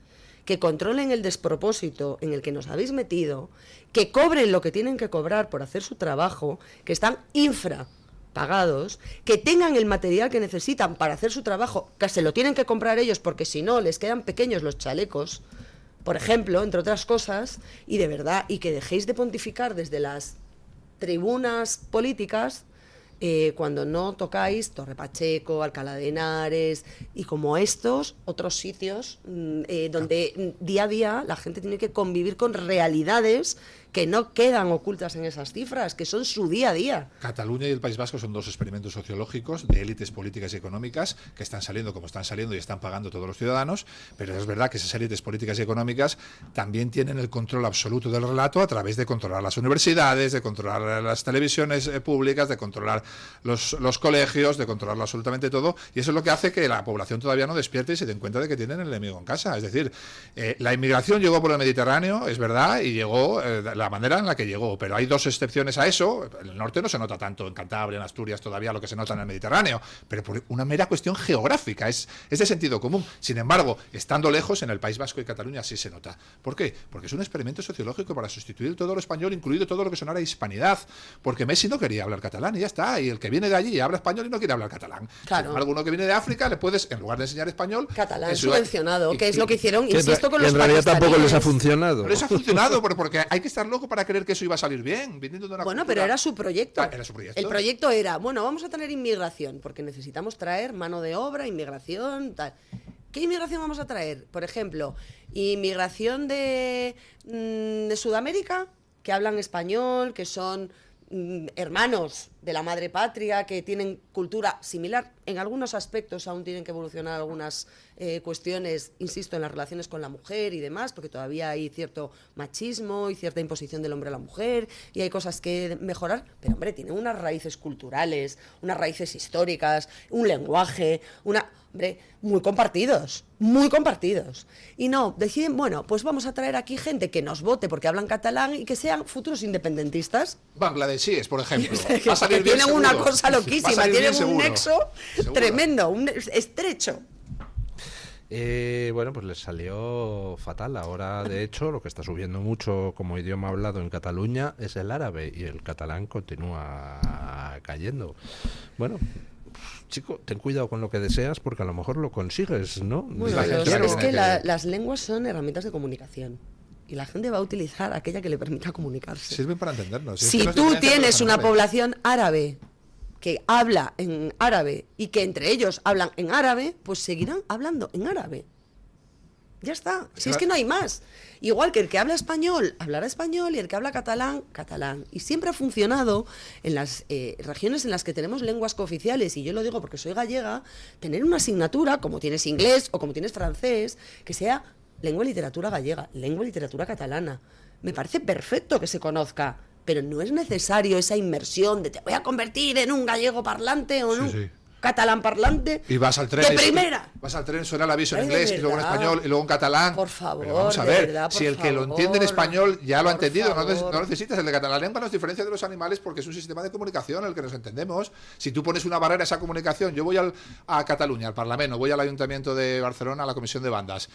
que controlen el despropósito en el que nos habéis metido, que cobren lo que tienen que cobrar por hacer su trabajo, que están infrapagados, que tengan el material que necesitan para hacer su trabajo, que se lo tienen que comprar ellos porque si no les quedan pequeños los chalecos, por ejemplo, entre otras cosas, y de verdad, y que dejéis de pontificar desde las tribunas políticas cuando no tocáis Torre Pacheco, Alcalá de Henares y como estos otros sitios donde día a día la gente tiene que convivir con realidades que no quedan ocultas en esas cifras, que son su día a día. Cataluña y el País Vasco son dos experimentos sociológicos de élites políticas y económicas que están saliendo como están saliendo y están pagando todos los ciudadanos, pero es verdad que esas élites políticas y económicas también tienen el control absoluto del relato a través de controlar las universidades, de controlar las televisiones públicas, de controlar los colegios, de controlarlo absolutamente todo, y eso es lo que hace que la población todavía no despierte y se den cuenta de que tienen el enemigo en casa. Es decir, la inmigración llegó por el Mediterráneo, es verdad, y llegó la manera en la que llegó, pero hay dos excepciones a eso. En el norte no se nota tanto, en Cantabria, en Asturias todavía lo que se nota en el Mediterráneo, pero por una mera cuestión geográfica, es de sentido común. Sin embargo, estando lejos, en el País Vasco y Cataluña sí se nota. ¿Por qué? Porque es un experimento sociológico para sustituir todo lo español, incluido todo lo que sonara hispanidad, porque Messi no quería hablar catalán y ya está, y el que viene de allí habla español y no quiere hablar catalán. Claro. Alguno que viene de África le puedes, en lugar de enseñar español, catalán subvencionado, que es lo que hicieron, que insisto, con los en realidad tampoco les ha funcionado. Pero les ha funcionado, porque hay que estar loco para creer que eso iba a salir bien, viniendo de una bueno, cultura... pero era su proyecto. Era su proyecto. El proyecto era, bueno, vamos a tener inmigración, porque necesitamos traer mano de obra, inmigración, tal. ¿Qué inmigración vamos a traer? Por ejemplo, inmigración de Sudamérica, que hablan español, que son hermanos de la madre patria, que tienen cultura similar. En algunos aspectos aún tienen que evolucionar algunas cuestiones, insisto, en las relaciones con la mujer y demás, porque todavía hay cierto machismo y cierta imposición del hombre a la mujer, y hay cosas que mejorar, pero hombre, tienen unas raíces culturales, unas raíces históricas, un lenguaje, hombre, muy compartidos. Y no, deciden, bueno, pues vamos a traer aquí gente que nos vote porque hablan catalán y que sean futuros independentistas. Bangladesíes, por ejemplo. Que tienen una cosa loquísima, tienen un nexo tremendo, un estrecho. Bueno, pues les salió fatal. Ahora, de hecho, lo que está subiendo mucho como idioma hablado en Cataluña es el árabe y el catalán continúa cayendo. Bueno, chico, ten cuidado con lo que deseas porque a lo mejor lo consigues, ¿no? Bueno, es que las lenguas son herramientas de comunicación. Y la gente va a utilizar aquella que le permita comunicarse. Sirven para entendernos. Si tú tienes una población árabe que habla en árabe y que entre ellos hablan en árabe, pues seguirán hablando en árabe. Ya está. Si es que no hay más. Igual que el que habla español, hablará español, y el que habla catalán, catalán. Y siempre ha funcionado en las regiones en las que tenemos lenguas cooficiales, y yo lo digo porque soy gallega, tener una asignatura, como tienes inglés o como tienes francés, que sea lengua y literatura gallega, lengua y literatura catalana. Me parece perfecto que se conozca, pero no es necesario esa inmersión de te voy a convertir en un gallego parlante o en un catalán parlante. Y vas al tren. ¡De primera! Vas al tren, suena el aviso en inglés, y luego en español, y luego en catalán. Por favor, pero vamos a ver, verdad, si el que lo entiende en español ya lo ha entendido, no necesitas el de catalán. La lengua nos diferencia de los animales porque es un sistema de comunicación el que nos entendemos. Si tú pones una barrera a esa comunicación, yo voy a Cataluña, al Parlamento, voy al Ayuntamiento de Barcelona, a la Comisión de Bandas.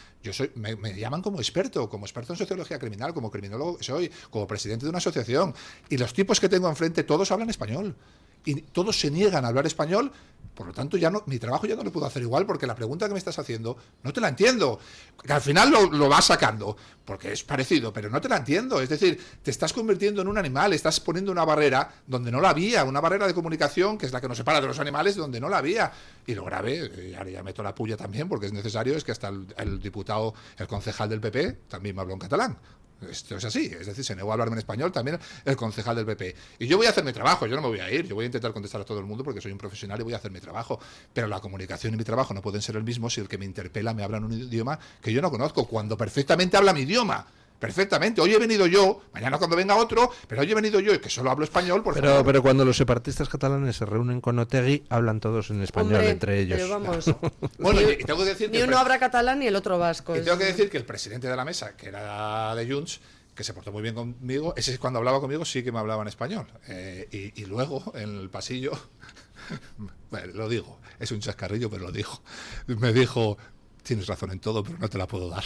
Me llaman como experto en sociología criminal, como criminólogo que soy, como presidente de una asociación. Y los tipos que tengo enfrente, todos hablan español. Y todos se niegan a hablar español, por lo tanto mi trabajo ya no lo puedo hacer igual, porque la pregunta que me estás haciendo no te la entiendo. Que al final lo vas sacando, porque es parecido, pero no te la entiendo. Es decir, te estás convirtiendo en un animal, estás poniendo una barrera donde no la había, una barrera de comunicación que es la que nos separa de los animales donde no la había. Y lo grave, y ahora ya meto la puya también, porque es necesario, es que hasta el diputado, el concejal del PP, también me habló en catalán. Esto es así, es decir, se negó a hablarme en español también el concejal del PP. Y yo voy a hacer mi trabajo, yo no me voy a ir, yo voy a intentar contestar a todo el mundo porque soy un profesional y voy a hacer mi trabajo. Pero la comunicación y mi trabajo no pueden ser el mismo si el que me interpela me habla en un idioma que yo no conozco, cuando perfectamente habla mi idioma. Perfectamente. Hoy he venido yo, mañana cuando venga otro, pero hoy he venido yo y que solo hablo español, por favor. Pero cuando los separatistas catalanes se reúnen con Otegi, hablan todos en español. Hombre, entre ellos. Pero vamos. Bueno, y tengo que decir que ni uno habla catalán ni el otro vasco. Y tengo que decir que el presidente de la mesa, que era de Junts, que se portó muy bien conmigo, ese cuando hablaba conmigo sí que me hablaba en español. Y luego, en el pasillo, bueno, lo digo, es un chascarrillo, pero lo dijo. Me dijo, tienes razón en todo, pero no te la puedo dar.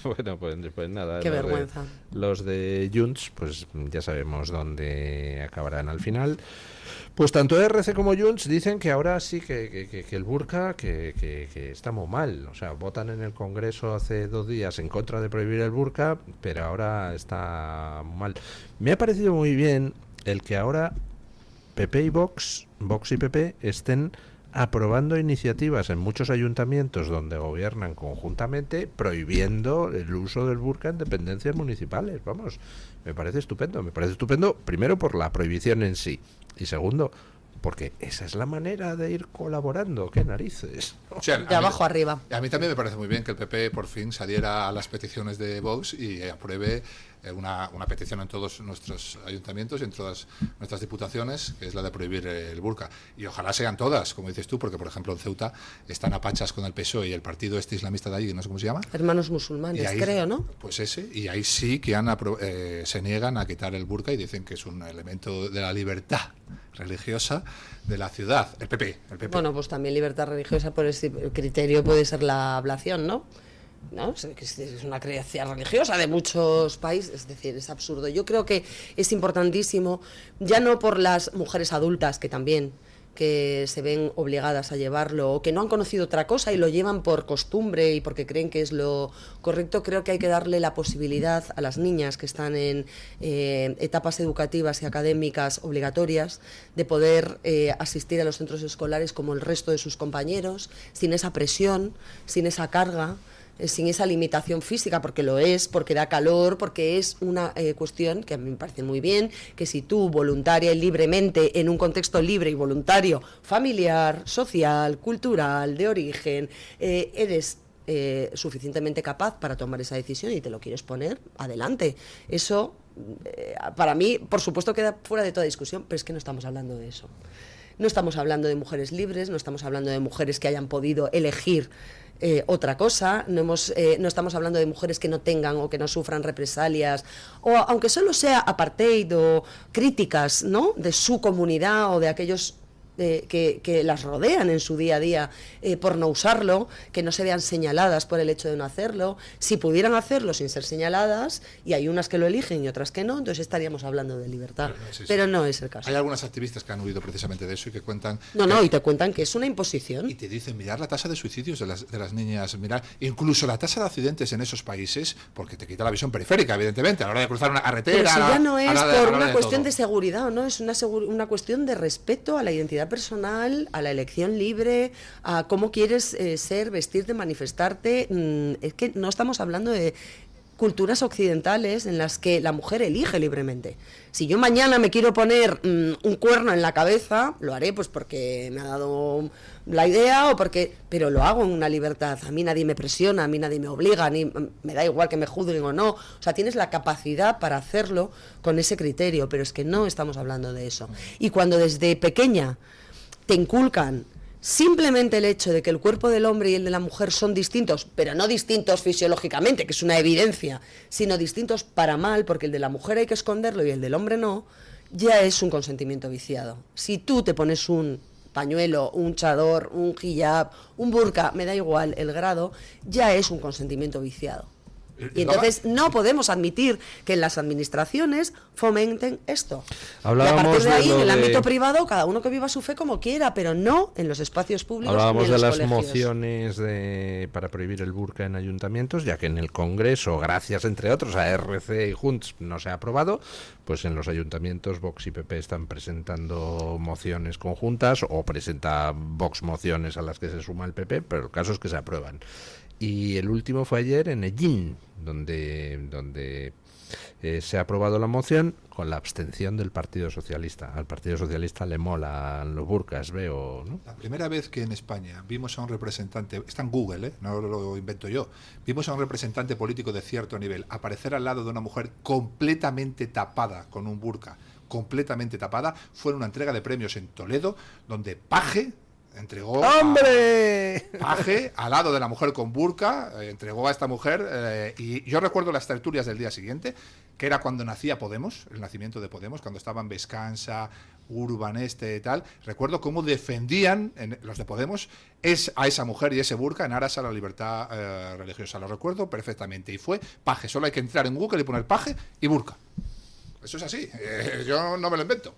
Bueno, pues nada. Qué vergüenza. Los de Junts, pues ya sabemos dónde acabarán al final. Pues tanto RC como Junts dicen que ahora sí que el burka que está muy mal. O sea, votan en el Congreso hace 2 días en contra de prohibir el burka, pero ahora está mal. Me ha parecido muy bien el que ahora PP y Vox y PP estén aprobando iniciativas en muchos ayuntamientos donde gobiernan conjuntamente, prohibiendo el uso del burka en dependencias municipales. Vamos, me parece estupendo. Primero por la prohibición en sí, y segundo porque esa es la manera de ir colaborando. ¡Qué narices! O sea, de abajo arriba. A mí también me parece muy bien que el PP por fin se adhiera a las peticiones de Vox y apruebe una petición en todos nuestros ayuntamientos y en todas nuestras diputaciones, que es la de prohibir el burka. Y ojalá sean todas, como dices tú, porque por ejemplo en Ceuta están a pachas con el PSOE y el partido islamista de allí, no sé cómo se llama. Hermanos Musulmanes, ahí, creo, ¿no? Pues ese, y ahí sí que se niegan a quitar el burka y dicen que es un elemento de la libertad religiosa de la ciudad. El PP. Bueno, pues también libertad religiosa por ese criterio puede ser la ablación, ¿no? Es una creencia religiosa de muchos países, es decir, es absurdo. Yo creo que es importantísimo, ya no por las mujeres adultas, que también que se ven obligadas a llevarlo o que no han conocido otra cosa y lo llevan por costumbre y porque creen que es lo correcto. Creo que hay que darle la posibilidad a las niñas que están en etapas educativas y académicas obligatorias de poder asistir a los centros escolares como el resto de sus compañeros, sin esa presión, sin esa carga, sin esa limitación física, porque lo es, porque da calor, porque es una cuestión que a mí me parece muy bien, que si tú voluntaria y libremente, en un contexto libre y voluntario, familiar, social, cultural, de origen, eres suficientemente capaz para tomar esa decisión y te lo quieres poner, adelante. Eso, para mí, por supuesto, queda fuera de toda discusión, pero es que no estamos hablando de eso. No estamos hablando de mujeres libres, no estamos hablando de mujeres que hayan podido elegir otra cosa, no estamos hablando de mujeres que no tengan o que no sufran represalias, o aunque solo sea apartheid o críticas, ¿no?, de su comunidad o de aquellos que las rodean en su día a día por no usarlo, que no se vean señaladas por el hecho de no hacerlo. Si pudieran hacerlo sin ser señaladas, y hay unas que lo eligen y otras que no, entonces estaríamos hablando de libertad, pero no es el caso. Hay algunas activistas que han huido precisamente de eso y que cuentan... y te cuentan que es una imposición. Y te dicen, mirar la tasa de suicidios de las niñas, mirar incluso la tasa de accidentes en esos países, porque te quita la visión periférica, evidentemente, a la hora de cruzar una carretera... Pero si ya no es por una cuestión de seguridad, ¿no? Es una cuestión de respeto a la identidad personal, a la elección libre, a cómo quieres ser, vestirte, manifestarte. Es que no estamos hablando de culturas occidentales en las que la mujer elige libremente. Si yo mañana me quiero poner un cuerno en la cabeza, lo haré pues porque me ha dado la idea pero lo hago en una libertad. A mí nadie me presiona, a mí nadie me obliga, me da igual que me juzguen o no. O sea, tienes la capacidad para hacerlo con ese criterio, pero es que no estamos hablando de eso. Y cuando desde pequeña te inculcan simplemente el hecho de que el cuerpo del hombre y el de la mujer son distintos, pero no distintos fisiológicamente, que es una evidencia, sino distintos para mal, porque el de la mujer hay que esconderlo y el del hombre no, ya es un consentimiento viciado. Si tú te pones un pañuelo, un chador, un hijab, un burka, me da igual el grado, ya es un consentimiento viciado. Y entonces no podemos admitir que en las administraciones fomenten esto. Hablábamos y a partir de ahí, en el ámbito privado, cada uno que viva su fe como quiera, pero no en los espacios públicos. Hablábamos ni en de los las colegios. Mociones para prohibir el burka en ayuntamientos, ya que en el Congreso, gracias entre otros a RC y Junts, no se ha aprobado, pues en los ayuntamientos Vox y PP están presentando mociones conjuntas, o presenta Vox mociones a las que se suma el PP, pero el caso es que se aprueban. Y el último fue ayer en Ellín, donde se ha aprobado la moción con la abstención del Partido Socialista. Al Partido Socialista le molan los burkas, veo, ¿no? La primera vez que en España vimos a un representante, está en Google, no lo invento yo, vimos a un representante político de cierto nivel aparecer al lado de una mujer completamente tapada con un burka, completamente tapada, fue en una entrega de premios en Toledo, donde Paje entregó ¡hombre! paje al lado de la mujer con burka, entregó a esta mujer, y yo recuerdo las tertulias del día siguiente, que era cuando nacía Podemos, el nacimiento de Podemos, cuando estaban Vescansa, Urban y tal. Recuerdo cómo defendían los de Podemos a esa mujer y ese burka en aras a la libertad religiosa. Lo recuerdo perfectamente. Y fue paje. Solo hay que entrar en Google y poner paje y burka. Eso es así. Yo no me lo invento.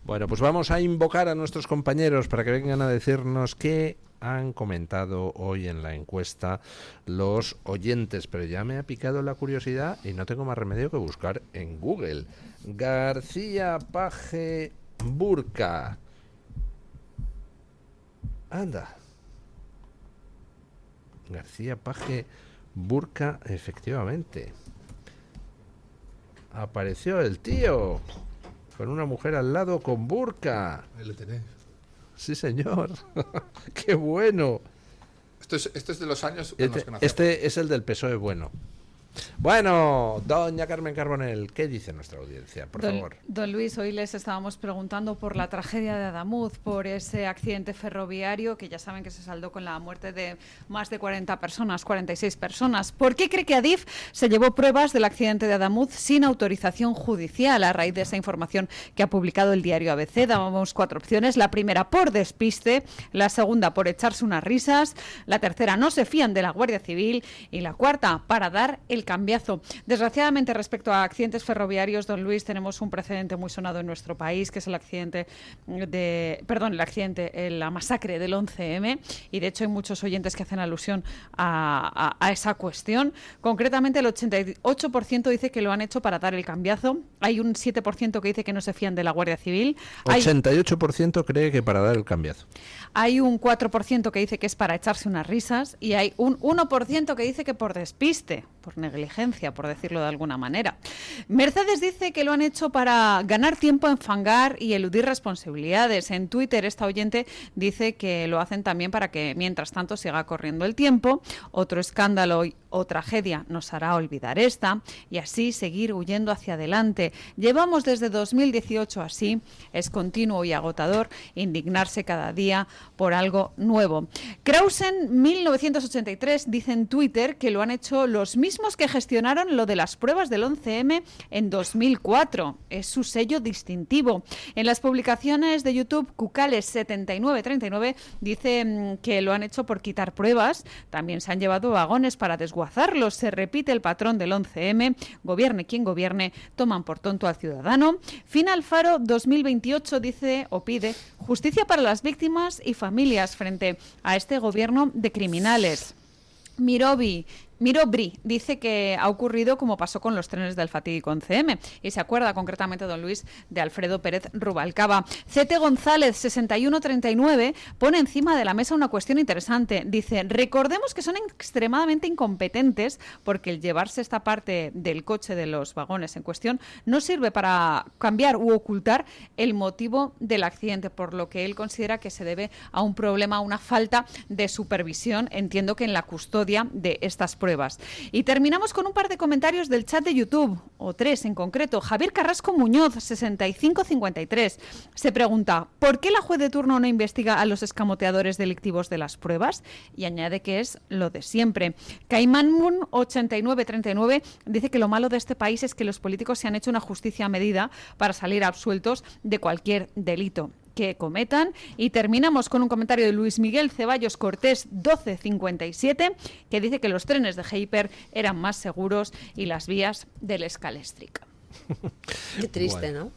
Bueno, pues vamos a invocar a nuestros compañeros para que vengan a decirnos qué han comentado hoy en la encuesta los oyentes, pero ya me ha picado la curiosidad y no tengo más remedio que buscar en Google. García Paje burka. Anda. García Paje burka, efectivamente. Apareció el tío con una mujer al lado con burka. Ahí lo tenéis. Sí, señor. ¡Qué bueno! Esto es de los años en los que nacemos. Este es el del PSOE bueno. Bueno, doña Carmen Carbonell, ¿qué dice nuestra audiencia, por favor? Don Luis, hoy les estábamos preguntando por la tragedia de Adamuz, por ese accidente ferroviario que ya saben que se saldó con la muerte de más de 40 personas, 46 personas. ¿Por qué cree que Adif se llevó pruebas del accidente de Adamuz sin autorización judicial a raíz de esa información que ha publicado el diario ABC? Dábamos 4 opciones. La primera, por despiste. La segunda, por echarse unas risas. La tercera, no se fían de la Guardia Civil. Y la cuarta, para dar el cambiazo. Desgraciadamente, respecto a accidentes ferroviarios, don Luis, tenemos un precedente muy sonado en nuestro país, que es la masacre del 11M, y de hecho hay muchos oyentes que hacen alusión a esa cuestión. Concretamente, el 88% dice que lo han hecho para dar el cambiazo, hay un 7% que dice que no se fían de la Guardia Civil. 88% cree que para dar el cambiazo. Hay un 4% que dice que es para echarse unas risas y hay un 1% que dice que por despiste, por negligencia, por decirlo de alguna manera. Mercedes dice que lo han hecho para ganar tiempo, enfangar y eludir responsabilidades. En Twitter, esta oyente dice que lo hacen también para que, mientras tanto, siga corriendo el tiempo. Otro escándalo o tragedia nos hará olvidar esta y así seguir huyendo hacia adelante. Llevamos desde 2018 así, es continuo y agotador indignarse cada día por algo nuevo. Krausen 1983 dice en Twitter que lo han hecho los mismos que gestionaron lo de las pruebas del 11M en 2004. Es su sello distintivo. En las publicaciones de YouTube, Cucales7939 dice que lo han hecho por quitar pruebas. También se han llevado vagones para desguazarlos. Se repite el patrón del 11M. Gobierne quien gobierne, toman por tonto al ciudadano. Final Faro 2028 dice o pide justicia para las víctimas y familias frente a este gobierno de criminales. Mirobri dice que ha ocurrido como pasó con los trenes del fatídico 11M y se acuerda concretamente, don Luis, de Alfredo Pérez Rubalcaba. C.T. González 6139 pone encima de la mesa una cuestión interesante. Dice, recordemos que son extremadamente incompetentes porque el llevarse esta parte del coche de los vagones en cuestión no sirve para cambiar u ocultar el motivo del accidente, por lo que él considera que se debe a un problema, a una falta de supervisión, entiendo que en la custodia de estas pruebas. Y terminamos con un par de comentarios del chat de YouTube, o 3 en concreto. Javier Carrasco Muñoz, 6553, se pregunta, ¿por qué la juez de turno no investiga a los escamoteadores delictivos de las pruebas? Y añade que es lo de siempre. Caimán Moon, 8939, dice que lo malo de este país es que los políticos se han hecho una justicia a medida para salir absueltos de cualquier delito que cometan. Y terminamos con un comentario de Luis Miguel Ceballos Cortés 1257, que dice que los trenes de Hyper eran más seguros y las vías del Scalestric. Qué triste, Bueno. ¿no?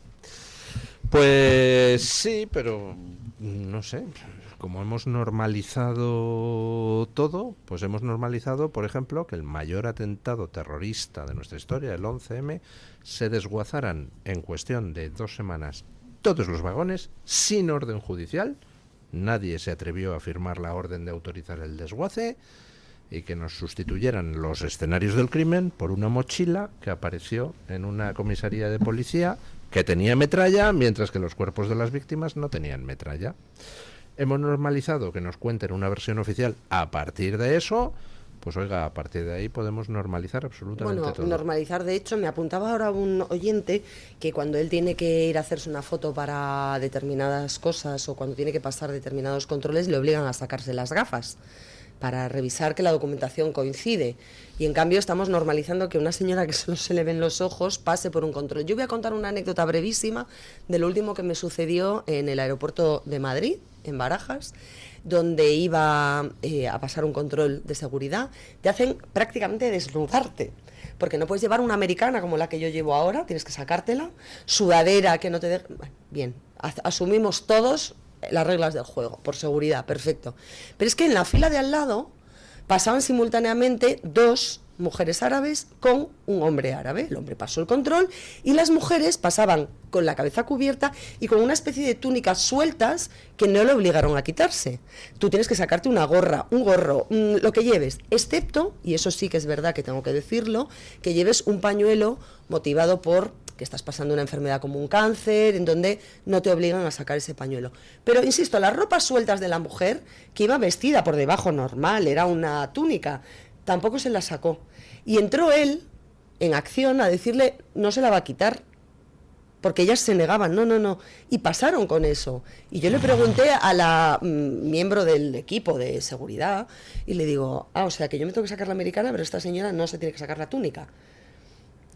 Pues sí, pero no sé, como hemos normalizado todo, pues hemos normalizado, por ejemplo, que el mayor atentado terrorista de nuestra historia, el 11M, se desguazaran en cuestión de 2 semanas todos los vagones sin orden judicial. Nadie se atrevió a firmar la orden de autorizar el desguace y que nos sustituyeran los escenarios del crimen por una mochila que apareció en una comisaría de policía que tenía metralla, mientras que los cuerpos de las víctimas no tenían metralla. Hemos normalizado que nos cuenten una versión oficial a partir de eso, pues oiga, a partir de ahí podemos normalizar absolutamente todo. Normalizar, de hecho, me apuntaba ahora un oyente que cuando él tiene que ir a hacerse una foto para determinadas cosas o cuando tiene que pasar determinados controles, le obligan a sacarse las gafas para revisar que la documentación coincide. Y en cambio estamos normalizando que una señora que solo se le ven los ojos pase por un control. Yo voy a contar una anécdota brevísima de lo último que me sucedió en el aeropuerto de Madrid, en Barajas, donde iba a pasar un control de seguridad. Te hacen prácticamente desnudarte, porque no puedes llevar una americana como la que yo llevo ahora, tienes que sacártela, sudadera que no te deje... Bueno, bien, asumimos todos las reglas del juego, por seguridad, perfecto. Pero es que en la fila de al lado pasaban simultáneamente 2 mujeres árabes con un hombre árabe. El hombre pasó el control y las mujeres pasaban con la cabeza cubierta y con una especie de túnicas sueltas que no le obligaron a quitarse. Tú tienes que sacarte una gorra, un gorro, lo que lleves, excepto, y eso sí que es verdad que tengo que decirlo, que lleves un pañuelo motivado por que estás pasando una enfermedad como un cáncer, en donde no te obligan a sacar ese pañuelo. Pero, insisto, las ropas sueltas de la mujer, que iba vestida por debajo normal, era una túnica, tampoco se la sacó. Y entró él en acción a decirle, no se la va a quitar, porque ellas se negaban, no. Y pasaron con eso. Y yo le pregunté a la miembro del equipo de seguridad, y le digo, o sea que yo me tengo que sacar la americana, pero esta señora no se tiene que sacar la túnica.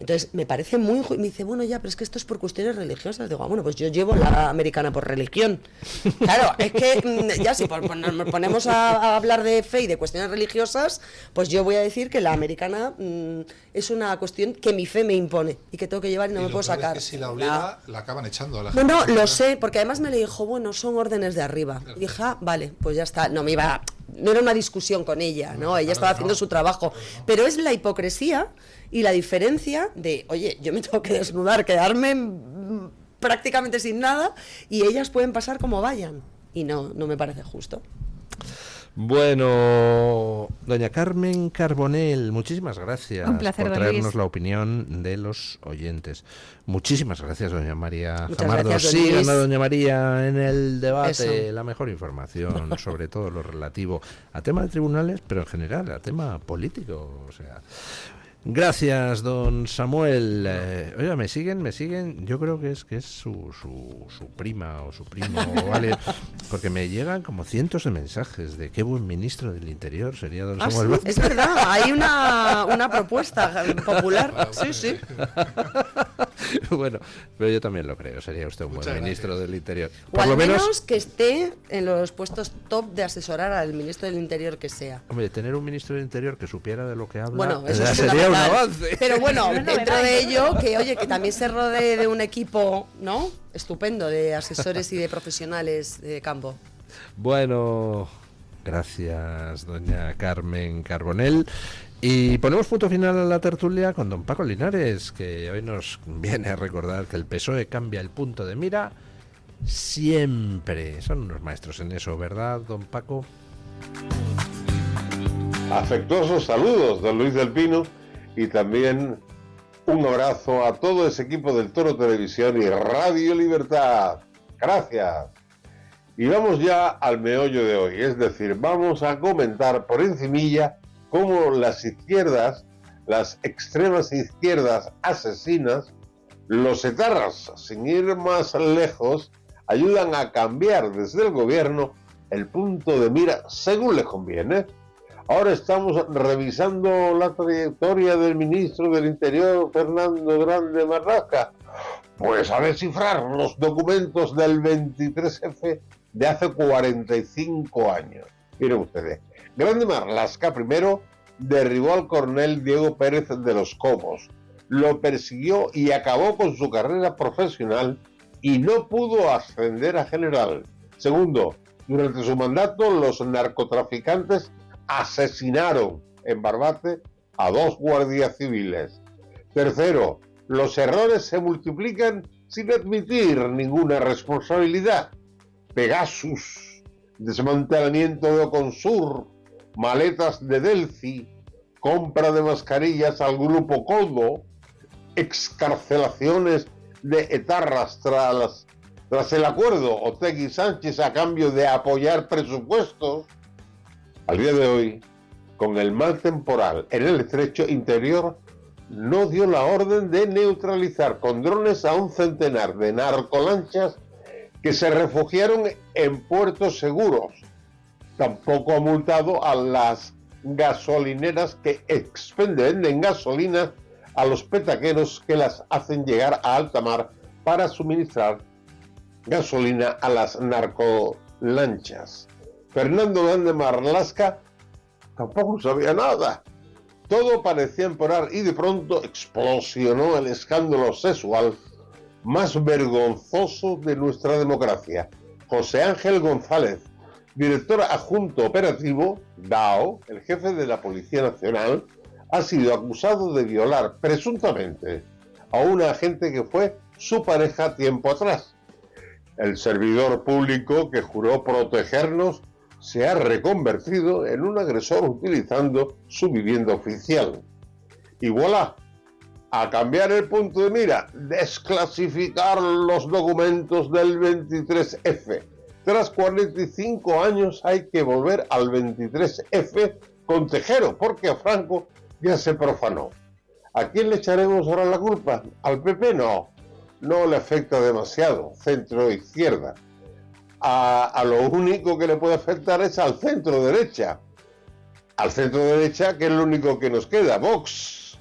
Entonces, me parece muy injusto. Me dice, bueno, ya, pero es que esto es por cuestiones religiosas. Digo, bueno, pues yo llevo la americana por religión. Claro, es que ya si nos ponemos a hablar de fe y de cuestiones religiosas, pues yo voy a decir que la americana es una cuestión que mi fe me impone y que tengo que llevar y no me puedo sacar. Es que si la obliga, la acaban echando a la gente. No, lo sé, porque además me le dijo, bueno, son órdenes de arriba. Y dije, vale, pues ya está. No era una discusión con ella, ¿no? Ella estaba haciendo su trabajo. Pero es la hipocresía y la diferencia de, oye, yo me tengo que desnudar, quedarme prácticamente sin nada y ellas pueden pasar como vayan. Y no me parece justo. Bueno, doña Carmen Carbonell, muchísimas gracias Un placer, por don traernos Luis. la opinión de los oyentes. Muchísimas gracias, doña María Muchas Jamardo. gracias, don Sigan Luis. a doña María en el debate, Eso. la mejor información sobre todo lo relativo a tema de tribunales, pero en general a tema político, o sea... Gracias, don Samuel. Oiga, ¿me siguen? Yo creo que es su prima o su primo, ¿vale? Porque me llegan como cientos de mensajes de qué buen ministro del Interior sería don Samuel. Sí, es verdad, hay una propuesta popular. Sí. Bueno, pero yo también lo creo, sería usted un buen ministro del Interior. O al menos que esté en los puestos top de asesorar al ministro del Interior que sea. Hombre, tener un ministro del Interior que supiera de lo que habla, Bueno, eso ya es sería un fundamental. avance. Pero bueno, dentro de ello, que también se rodee de un equipo, ¿no? Estupendo, de asesores y de profesionales de campo. Bueno, gracias, doña Carmen Carbonell. Y ponemos punto final a la tertulia con don Paco Linares, que hoy nos viene a recordar que el PSOE cambia el punto de mira siempre. Son unos maestros en eso, ¿verdad, don Paco? Afectuosos saludos, don Luis del Pino, y también un abrazo a todo ese equipo del Toro Televisión y Radio Libertad. Gracias. Y vamos ya al meollo de hoy, es decir, vamos a comentar por encimilla cómo las izquierdas, las extremas izquierdas asesinas, los etarras, sin ir más lejos, ayudan a cambiar desde el gobierno el punto de mira según les conviene. Ahora estamos revisando la trayectoria del ministro del Interior, Fernando Grande Marlaska. Pues a descifrar los documentos del 23F de hace 45 años. Miren ustedes, Grande Marlaska primero derribó al coronel Diego Pérez de los Cobos, lo persiguió y acabó con su carrera profesional y no pudo ascender a general. Segundo, durante su mandato los narcotraficantes asesinaron en Barbate a 2 guardias civiles. Tercero, los errores se multiplican sin admitir ninguna responsabilidad. Pegasus, desmantelamiento de Oconsur, maletas de Delphi, compra de mascarillas al grupo Codo, excarcelaciones de etarras tras el acuerdo Otegi Sánchez a cambio de apoyar presupuestos. Al día de hoy, con el mal temporal en el estrecho interior, no dio la orden de neutralizar con drones a un centenar de narcolanchas que se refugiaron en puertos seguros. Tampoco ha multado a las gasolineras que venden gasolina a los petaqueros que las hacen llegar a alta mar para suministrar gasolina a las narcolanchas. Fernando Grande Marlaska tampoco sabía nada. Todo parecía empeorar y de pronto explosionó el escándalo sexual más vergonzoso de nuestra democracia. José Ángel González, director adjunto operativo, DAO, el jefe de la Policía Nacional, ha sido acusado de violar presuntamente a una agente que fue su pareja tiempo atrás. El servidor público que juró protegernos se ha reconvertido en un agresor utilizando su vivienda oficial. Y voilà, a cambiar el punto de mira, desclasificar los documentos del 23F. Tras 45 años hay que volver al 23F con Tejero, porque a Franco ya se profanó. ¿A quién le echaremos ahora la culpa? ¿Al PP? No le afecta demasiado, centro-izquierda. A lo único que le puede afectar es al centro-derecha. Al centro-derecha, que es lo único que nos queda, Vox.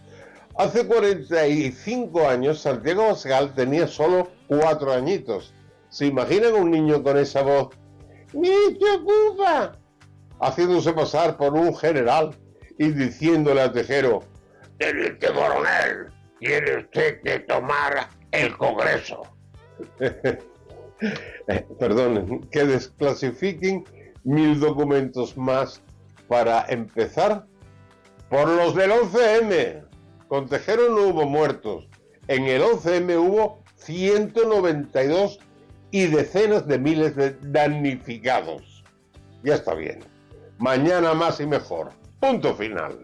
Hace 45 años Santiago Abascal tenía solo 4 añitos. ¿Se imaginan un niño con esa voz? ¡Ni te ocupa! Haciéndose pasar por un general y diciéndole a Tejero: «Teniente coronel, tiene usted que tomar el Congreso». Perdón, que desclasifiquen 1000 documentos más para empezar por los del 11M. Con Tejero no hubo muertos. En el 11M hubo 192 y decenas de miles de damnificados. Ya está bien. Mañana más y mejor. Punto final.